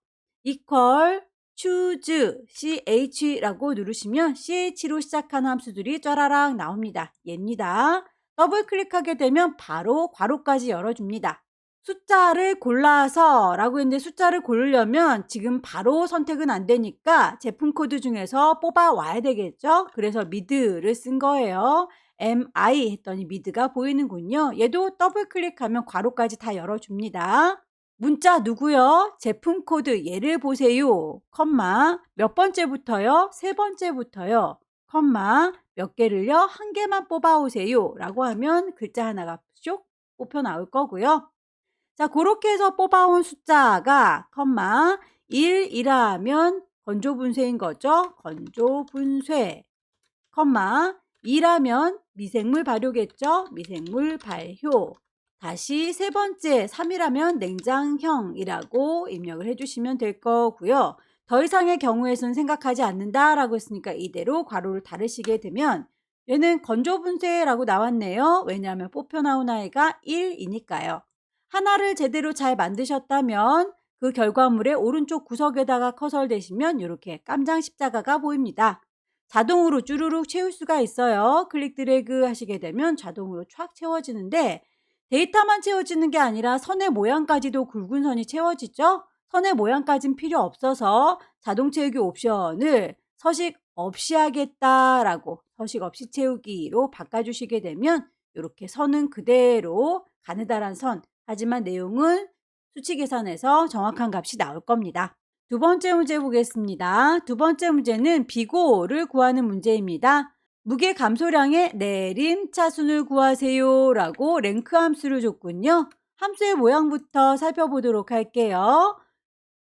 equal choose ch라고 누르시면 ch로 시작하는 함수들이 쫘라락 나옵니다. 얘입니다. 더블 클릭하게 되면 바로 괄호까지 열어줍니다. 숫자를 골라서 라고 했는데 숫자를 고르려면 지금 바로 선택은 안 되니까 제품 코드 중에서 뽑아 와야 되겠죠? 그래서 미드를 쓴 거예요. MI 했더니 미드가 보이는군요. 얘도 더블 클릭하면 괄호까지 다 열어줍니다. 문자 누구요? 제품 코드 얘를 보세요. 컴마 몇 번째부터요? 세 번째부터요. 컴마 몇 개를요? 한 개만 뽑아 오세요. 라고 하면 글자 하나가 쭉 뽑혀 나올 거고요. 자, 그렇게 해서 뽑아온 숫자가 컴마 1이라면 건조분쇄인 거죠. 건조분쇄. 컴마 2라면 미생물 발효겠죠. 미생물 발효. 다시 세 번째 3이라면 냉장형이라고 입력을 해주시면 될 거고요. 더 이상의 경우에선 생각하지 않는다라고 했으니까 이대로 괄호를 닫으시게 되면 얘는 건조분쇄라고 나왔네요. 왜냐하면 뽑혀 나온 아이가 1이니까요. 하나를 제대로 잘 만드셨다면 그 결과물의 오른쪽 구석에다가 커서를 대시면 이렇게 깜장 십자가가 보입니다. 자동으로 쭈루룩 채울 수가 있어요. 클릭 드래그 하시게 되면 자동으로 촥 채워지는데 데이터만 채워지는 게 아니라 선의 모양까지도 굵은 선이 채워지죠. 선의 모양까지는 필요 없어서 자동 채우기 옵션을 서식 없이 하겠다라고 서식 없이 채우기로 바꿔주시게 되면 이렇게 선은 그대로 가느다란 선, 하지만 내용은 수치 계산에서 정확한 값이 나올 겁니다. 두 번째 문제 보겠습니다. 두 번째 문제는 비고를 구하는 문제입니다. 무게 감소량의 내림차순을 구하세요 라고 랭크 함수를 줬군요. 함수의 모양부터 살펴보도록 할게요.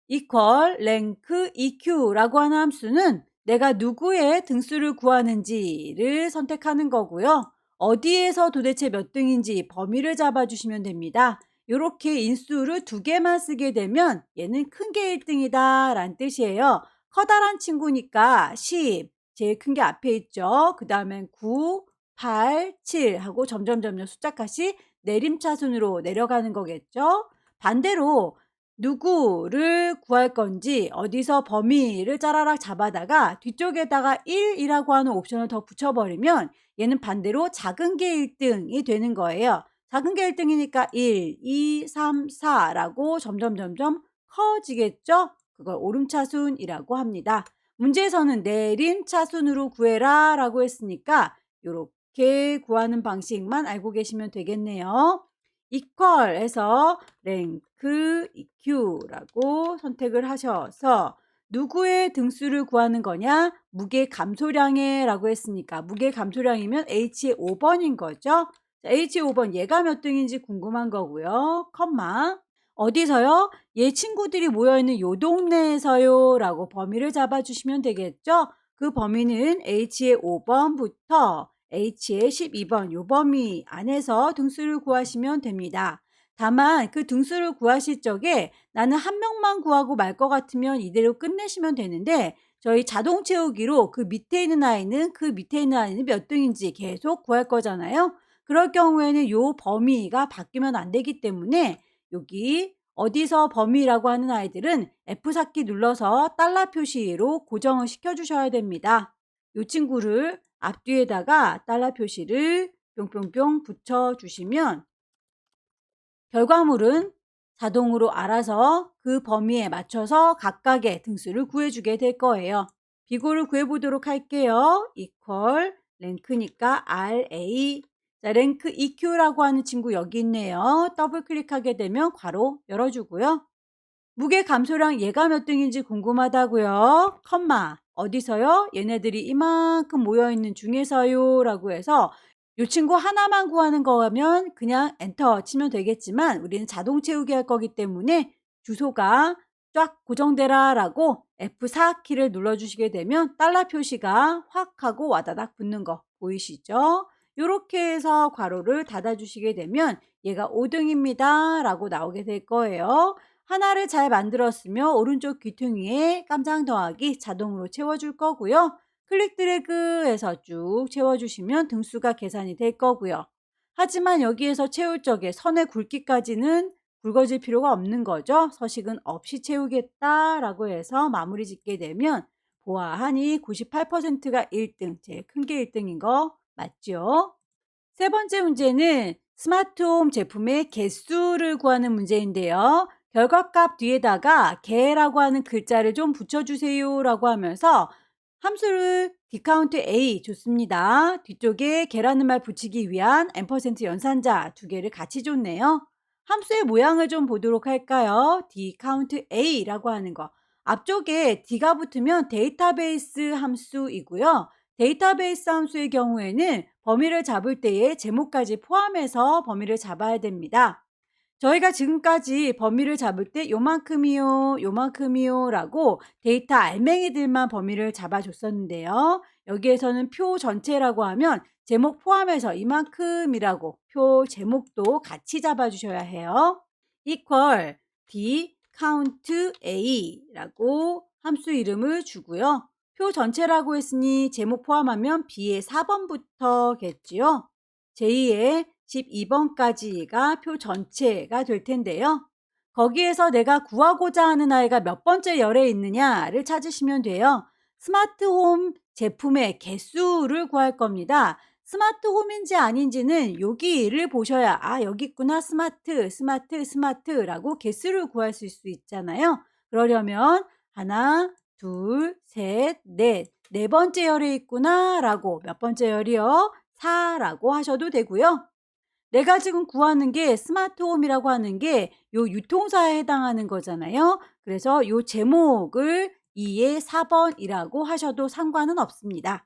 equal 랭크 EQ라고 하는 함수는 내가 누구의 등수를 구하는지를 선택하는 거고요. 어디에서 도대체 몇 등인지 범위를 잡아주시면 됩니다. 이렇게 인수를 두 개만 쓰게 되면 얘는 큰 게 1등이다 라는 뜻이에요. 커다란 친구니까 10, 제일 큰 게 앞에 있죠. 그 다음엔 9, 8, 7 하고 점점 숫자 값이 내림차순으로 내려가는 거겠죠. 반대로 누구를 구할 건지 어디서 범위를 짜라락 잡아다가 뒤쪽에다가 1이라고 하는 옵션을 더 붙여버리면 얘는 반대로 작은 게 1등이 되는 거예요. 작은 게 1등이니까 1, 2, 3, 4라고 점점 커지겠죠? 그걸 오름차순이라고 합니다. 문제에서는 내림차순으로 구해라 라고 했으니까 이렇게 구하는 방식만 알고 계시면 되겠네요. equal 해서 랭크 EQ라고 선택을 하셔서 누구의 등수를 구하는 거냐? 무게 감소량의 라고 했으니까 무게 감소량이면 H의 5번인 거죠. H의 5번 얘가 몇 등인지 궁금한 거고요. 컴마 어디서요? 얘 친구들이 모여있는 요 동네에서요 라고 범위를 잡아주시면 되겠죠. 그 범위는 H의 5번부터 H의 12번 요 범위 안에서 등수를 구하시면 됩니다. 다만 그 등수를 구하실 적에 나는 한 명만 구하고 말 것 같으면 이대로 끝내시면 되는데 저희 자동 채우기로 그 밑에 있는 아이는 몇 등인지 계속 구할 거잖아요. 그럴 경우에는 요 범위가 바뀌면 안 되기 때문에 여기 어디서 범위라고 하는 아이들은 F4키 눌러서 달러 표시로 고정을 시켜주셔야 됩니다. 이 친구를 앞뒤에다가 달러 표시를 뿅뿅뿅 붙여주시면 결과물은 자동으로 알아서 그 범위에 맞춰서 각각의 등수를 구해주게 될 거예요. 비고를 구해보도록 할게요. equal 랭크니까 RA 자, 랭크 EQ라고 하는 친구 여기 있네요. 더블 클릭하게 되면 괄호 열어주고요. 무게 감소량 얘가 몇 등인지 궁금하다고요. 컴마 어디서요? 얘네들이 이만큼 모여있는 중에서요 라고 해서 이 친구 하나만 구하는 거면 그냥 엔터 치면 되겠지만 우리는 자동 채우기 할 거기 때문에 주소가 쫙 고정되라 라고 F4키를 눌러주시게 되면 달러 표시가 확 하고 와다닥 붙는 거 보이시죠? 이렇게 해서 괄호를 닫아주시게 되면 얘가 5등입니다 라고 나오게 될 거예요. 하나를 잘 만들었으면 오른쪽 귀퉁이에 깜장 더하기 자동으로 채워줄 거고요. 클릭 드래그해서 쭉 채워주시면 등수가 계산이 될 거고요. 하지만 여기에서 채울 적에 선의 굵기까지는 굵어질 필요가 없는 거죠. 서식은 없이 채우겠다라고 해서 마무리 짓게 되면 보아하니 98%가 1등, 제일 큰 게 1등인 거 맞죠? 세 번째 문제는 스마트홈 제품의 개수를 구하는 문제인데요. 결과값 뒤에다가 개라고 하는 글자를 좀 붙여주세요 라고 하면서 함수를 디카운트 A 줬습니다. 뒤쪽에 개라는 말 붙이기 위한 앰퍼센트 연산자 두 개를 같이 줬네요. 함수의 모양을 좀 보도록 할까요? 디카운트 A라고 하는 거. 앞쪽에 D가 붙으면 데이터베이스 함수이고요. 데이터베이스 함수의 경우에는 범위를 잡을 때에 제목까지 포함해서 범위를 잡아야 됩니다. 저희가 지금까지 범위를 잡을 때 요만큼이요, 요만큼이요 라고 데이터 알맹이들만 범위를 잡아줬었는데요. 여기에서는 표 전체라고 하면 제목 포함해서 이만큼이라고 표 제목도 같이 잡아주셔야 해요. equal d count a 라고 함수 이름을 주고요. 표 전체라고 했으니 제목 포함하면 B의 4번부터겠지요. 제2의 12번까지가 표 전체가 될 텐데요. 거기에서 내가 구하고자 하는 아이가 몇 번째 열에 있느냐를 찾으시면 돼요. 스마트홈 제품의 개수를 구할 겁니다. 스마트홈인지 아닌지는 여기를 보셔야 여기 있구나 스마트라고 개수를 구할 수 있잖아요. 그러려면 하나, 둘, 셋, 넷. 네 번째 열에 있구나 라고 몇 번째 열이요? 4라고 하셔도 되고요. 내가 지금 구하는 게 스마트홈이라고 하는 게 요 유통사에 해당하는 거잖아요. 그래서 요 제목을 2의 4번이라고 하셔도 상관은 없습니다.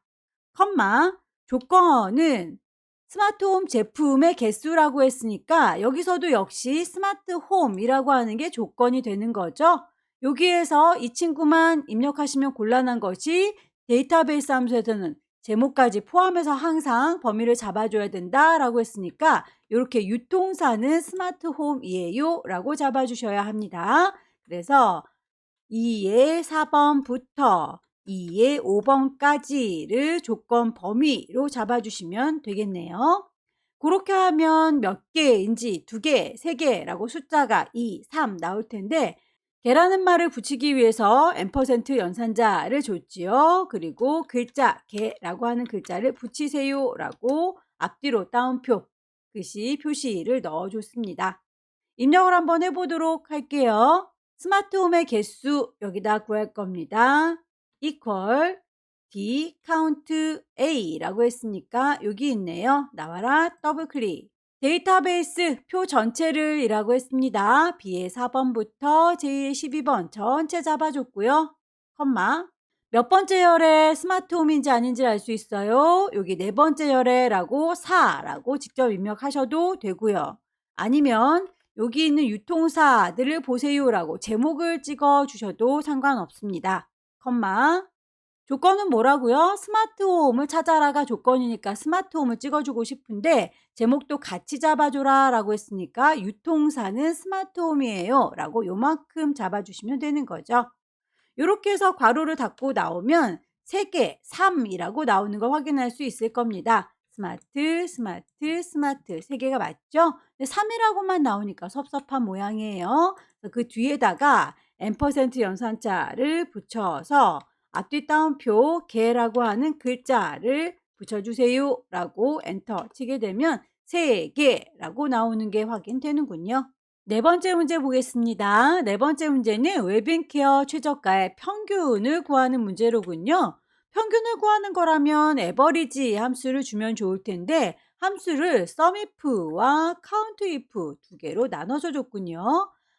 컴마 조건은 스마트홈 제품의 개수라고 했으니까 여기서도 역시 스마트홈이라고 하는 게 조건이 되는 거죠. 여기에서 이 친구만 입력하시면 곤란한 것이 데이터베이스 함수에서는 제목까지 포함해서 항상 범위를 잡아줘야 된다라고 했으니까 이렇게 유통사는 스마트홈이에요 라고 잡아주셔야 합니다. 그래서 2의 4번부터 2의 5번까지를 조건 범위로 잡아주시면 되겠네요. 그렇게 하면 몇 개인지 2개, 3개라고 숫자가 2, 3 나올 텐데 개라는 말을 붙이기 위해서 앰퍼센트 연산자를 줬지요. 그리고 글자 개라고 하는 글자를 붙이세요 라고 앞뒤로 따옴표 글씨 표시를 넣어줬습니다. 입력을 한번 해보도록 할게요. 스마트홈의 개수 여기다 구할 겁니다. equal d count a라고 했으니까 여기 있네요. 나와라 더블 클릭. 데이터베이스 표 전체를 이라고 했습니다. B의 4번부터 J의 12번 전체 잡아줬고요. 컴마 몇 번째 열에 스마트홈인지 아닌지 알 수 있어요. 여기 네 번째 열에라고 4라고 직접 입력하셔도 되고요. 아니면 여기 있는 유통사들을 보세요라고 제목을 찍어 주셔도 상관없습니다. 컴마 조건은 뭐라고요? 스마트홈을 찾아라가 조건이니까 스마트홈을 찍어주고 싶은데 제목도 같이 잡아줘라 라고 했으니까 유통사는 스마트홈이에요 라고 요만큼 잡아주시면 되는 거죠. 이렇게 해서 괄호를 닫고 나오면 3개, 3이라고 나오는 걸 확인할 수 있을 겁니다. 스마트, 스마트, 스마트 3개가 맞죠? 3이라고만 나오니까 섭섭한 모양이에요. 그 뒤에다가 앰퍼센트 연산자를 붙여서 앞뒤 따옴표 개라고 하는 글자를 붙여주세요 라고 엔터 치게 되면 3개라고 나오는 게 확인되는군요. 네 번째 문제 보겠습니다. 네 번째 문제는 웰빙케어 최저가의 평균을 구하는 문제로군요. 평균을 구하는 거라면 에버리지 함수를 주면 좋을 텐데 함수를 sumif와 countif 두 개로 나눠서 줬군요.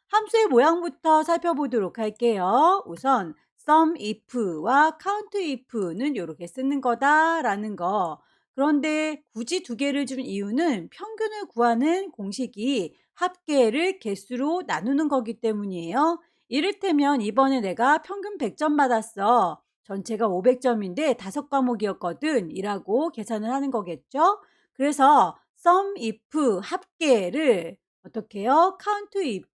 함수의 모양부터 살펴보도록 할게요. 우선 sumif와 countif는 이렇게 쓰는 거다라는 거. 그런데 굳이 두 개를 준 이유는 평균을 구하는 공식이 합계를 개수로 나누는 거기 때문이에요. 이를테면 이번에 내가 평균 100점 받았어. 전체가 500점인데 5과목이었거든 이라고 계산을 하는 거겠죠. 그래서 sumif 합계를 어떻게 해요? countif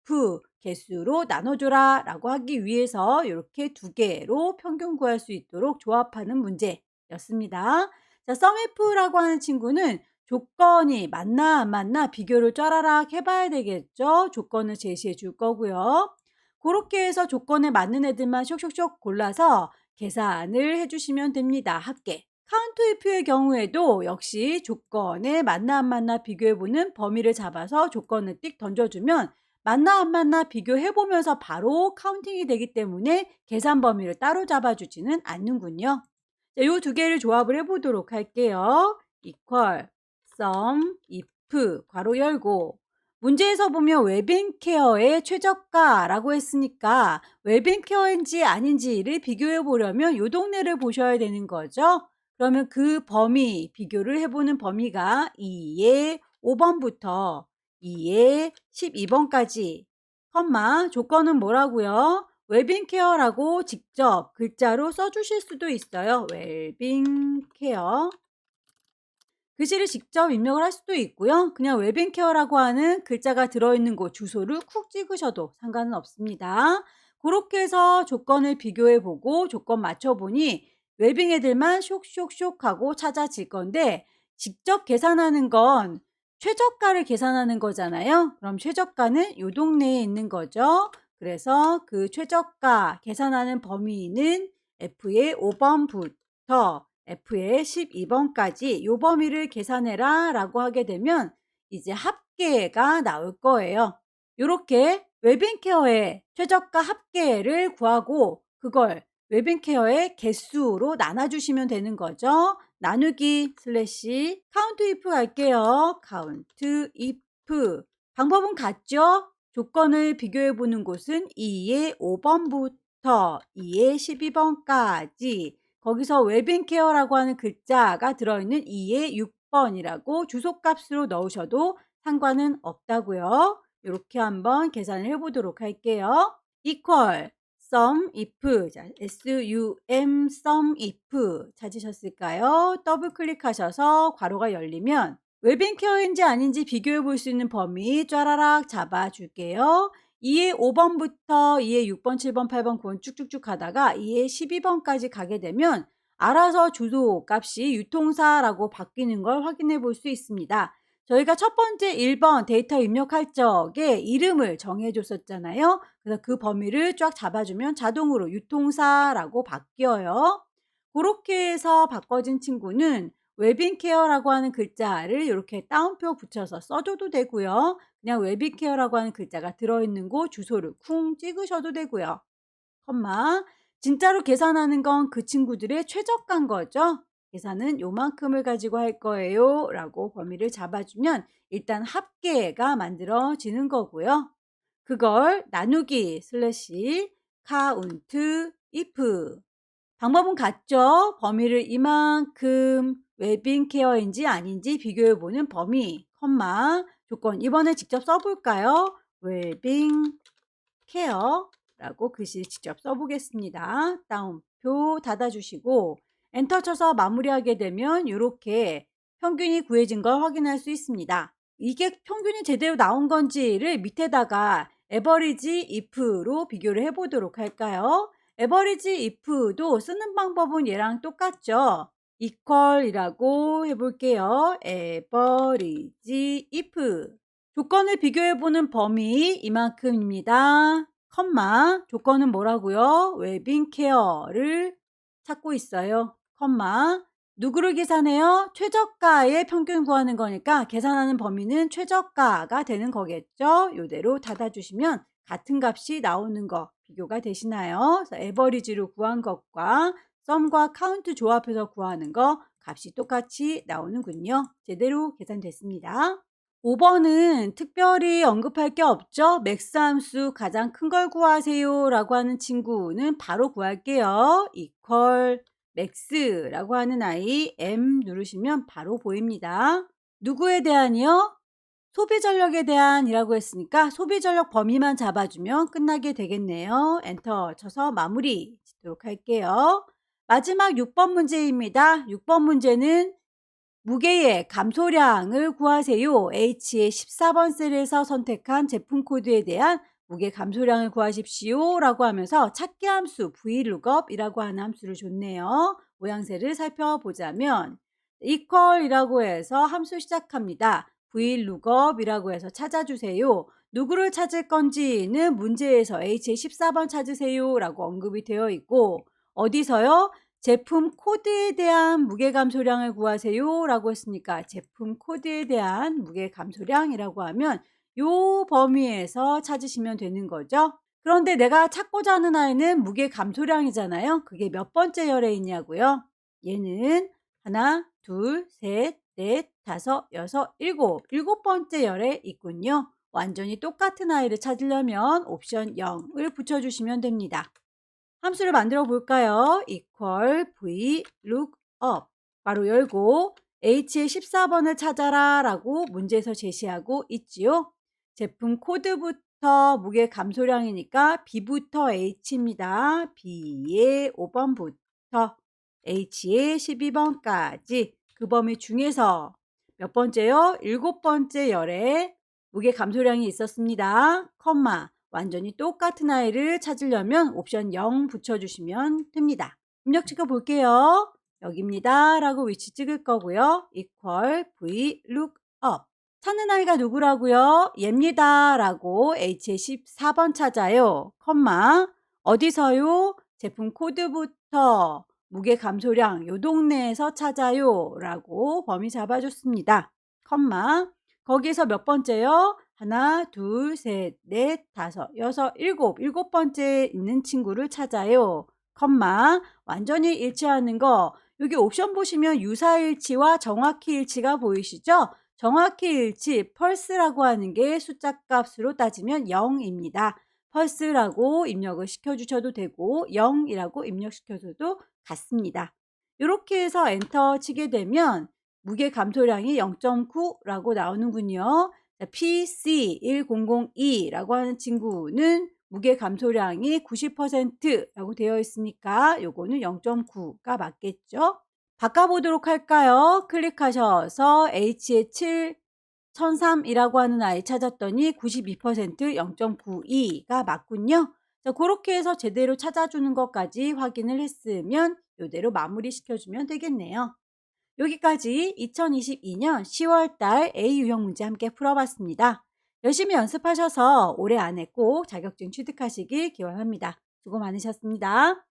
개수로 나눠줘라 라고 하기 위해서 이렇게 두 개로 평균 구할 수 있도록 조합하는 문제였습니다. 자, sumif라고 하는 친구는 조건이 맞나 안 맞나 비교를 짜라락 해봐야 되겠죠. 조건을 제시해 줄 거고요. 그렇게 해서 조건에 맞는 애들만 쇽쇽쇽 골라서 계산을 해주시면 됩니다. 합계. count if의 경우에도 역시 조건에 맞나 안 맞나 비교해보는 범위를 잡아서 조건을 띡 던져주면 맞나 안 맞나 비교해보면서 바로 카운팅이 되기 때문에 계산 범위를 따로 잡아주지는 않는군요. 자, 요 두 개를 조합을 해보도록 할게요. equal, sum, if, 괄호 열고. 문제에서 보면 웰빙케어의 최저가라고 했으니까 웰빙케어인지 아닌지를 비교해 보려면 요 동네를 보셔야 되는 거죠. 그러면 그 범위, 비교를 해보는 범위가 2의 5번부터 2의 12번까지, 조건은 뭐라고요? 웰빙케어라고 직접 글자로 써주실 수도 있어요. 웰빙케어. 글씨를 직접 입력을 할 수도 있고요. 그냥 웰빙케어라고 하는 글자가 들어있는 곳 주소를 쿡 찍으셔도 상관은 없습니다. 그렇게 해서 조건을 비교해보고 조건 맞춰보니 웰빙 애들만 쇽쇽쇽 하고 찾아질 건데 직접 계산하는 건 최저가를 계산하는 거잖아요. 그럼 최저가는 요 동네에 있는 거죠. 그래서 그 최저가 계산하는 범위는 F의 5번부터 F의 12번까지 요 범위를 계산해라 라고 하게 되면 이제 합계가 나올 거예요. 요렇게 웰빙케어의 최저가 합계를 구하고 그걸 웰빙케어의 개수로 나눠주시면 되는 거죠. 나누기 슬래시 count if 갈게요. count if. 방법은 같죠? 조건을 비교해 보는 곳은 2의 5번부터 2의 12번까지 거기서 웰빙케어라고 하는 글자가 들어있는 2의 6번이라고 주소값으로 넣으셔도 상관은 없다고요. 이렇게 한번 계산을 해보도록 할게요. equal, sum if, 자, sum, sum if 찾으셨을까요? 더블 클릭하셔서 괄호가 열리면 웰빙케어인지 아닌지 비교해 볼 수 있는 범위 쫘라락 잡아줄게요. 2의 5번부터 2의 6번, 7번, 8번, 9번 쭉쭉쭉 가다가 2의 12번까지 가게 되면 알아서 주소 값이 유통사라고 바뀌는 걸 확인해 볼 수 있습니다. 저희가 첫 번째 1번 데이터 입력할 적에 이름을 정해 줬었잖아요. 그래서 그 범위를 쫙 잡아주면 자동으로 유통사라고 바뀌어요. 그렇게 해서 바꿔진 친구는 웰빙케어라고 하는 글자를 이렇게 따옴표 붙여서 써줘도 되고요. 그냥 웰빙케어라고 하는 글자가 들어있는 곳 주소를 쿵 찍으셔도 되고요. 진짜로 계산하는 건 그 친구들의 최저가인 거죠. 계산은 요만큼을 가지고 할 거예요 라고 범위를 잡아주면 일단 합계가 만들어지는 거고요. 그걸 나누기 슬래시 count if. 방법은 같죠? 범위를 이만큼 웰빙케어인지 아닌지 비교해보는 범위, 조건. 이번에 직접 써볼까요? 웰빙케어라고 글씨를 직접 써보겠습니다. 따옴표 닫아주시고 엔터 쳐서 마무리하게 되면 이렇게 평균이 구해진 걸 확인할 수 있습니다. 이게 평균이 제대로 나온 건지를 밑에다가 average if로 비교를 해보도록 할까요? average if도 쓰는 방법은 얘랑 똑같죠. equal이라고 해볼게요. average if. 조건을 비교해보는 범위 이만큼입니다. 조건은 뭐라고요? 웰빙케어를 찾고 있어요. 누구를 계산해요? 최저가의 평균 구하는 거니까 계산하는 범위는 최저가가 되는 거겠죠. 이대로 닫아주시면 같은 값이 나오는 거 비교가 되시나요? 그래서 에버리지로 구한 것과 썸과 카운트 조합해서 구하는 거 값이 똑같이 나오는군요. 제대로 계산됐습니다. 5번은 특별히 언급할 게 없죠. 맥스 함수 가장 큰 걸 구하세요 라고 하는 친구는 바로 구할게요. equal max라고 하는 아이 M 누르시면 바로 보입니다. 누구에 대한이요? 소비전력에 대한이라고 했으니까 소비전력 범위만 잡아주면 끝나게 되겠네요. 엔터 쳐서 마무리 짓도록 할게요. 마지막 6번 문제입니다. 6번 문제는 무게의 감소량을 구하세요. H의 14번 셀에서 선택한 제품 코드에 대한 무게 감소량을 구하십시오 라고 하면서 찾기 함수 VLOOKUP이라고 하는 함수를 줬네요. 모양새를 살펴보자면 equal이라고 해서 함수 시작합니다. VLOOKUP이라고 해서 찾아주세요. 누구를 찾을 건지는 문제에서 H의 14번 찾으세요 라고 언급이 되어 있고 어디서요? 제품 코드에 대한 무게 감소량을 구하세요 라고 했으니까 제품 코드에 대한 무게 감소량이라고 하면 요 범위에서 찾으시면 되는 거죠. 그런데 내가 찾고자 하는 아이는 무게 감소량이잖아요. 그게 몇 번째 열에 있냐고요? 얘는 하나, 둘, 셋, 넷, 다섯, 여섯, 일곱 번째 열에 있군요. 완전히 똑같은 아이를 찾으려면 옵션 0을 붙여주시면 됩니다. 함수를 만들어 볼까요? equal v lookup 바로 열고 h의 14번을 찾아라 라고 문제에서 제시하고 있지요. 제품 코드부터 무게 감소량이니까 b부터 h입니다. b의 5번부터 h의 12번까지 그 범위 중에서 몇 번째요? 7번째 열에 무게 감소량이 있었습니다. 컴마 완전히 똑같은 아이를 찾으려면 옵션 0 붙여주시면 됩니다. 입력 찍어 볼게요. 여기입니다 라고 위치 찍을 거고요. equal v lookup 찾는 아이가 누구라고요? 얘입니다 라고 h의 14번 찾아요. 컴마 어디서요? 제품 코드부터 무게 감소량 요 동네에서 찾아요 라고 범위 잡아줬습니다. 컴마 거기에서 몇 번째요? 하나, 둘, 셋, 넷, 다섯, 여섯, 일곱 번째 있는 친구를 찾아요. 컴마 완전히 일치하는 거 여기 옵션 보시면 유사일치와 정확히 일치가 보이시죠? 정확히 일치 펄스라고 하는 게 숫자 값으로 따지면 0입니다. 펄스라고 입력을 시켜주셔도 되고 0이라고 입력시켜줘도 같습니다. 이렇게 해서 엔터 치게 되면 무게 감소량이 0.9라고 나오는군요. PC1002라고 하는 친구는 무게 감소량이 90%라고 되어 있으니까 요거는 0.9가 맞겠죠. 바꿔보도록 할까요? 클릭하셔서 H의 7 1003이라고 하는 아이 찾았더니 92% 0.92가 맞군요. 자, 그렇게 해서 제대로 찾아주는 것까지 확인을 했으면 이대로 마무리 시켜주면 되겠네요. 여기까지 2022년 10월달 A 유형 문제 함께 풀어봤습니다. 열심히 연습하셔서 올해 안에 꼭 자격증 취득하시길 기원합니다. 수고 많으셨습니다.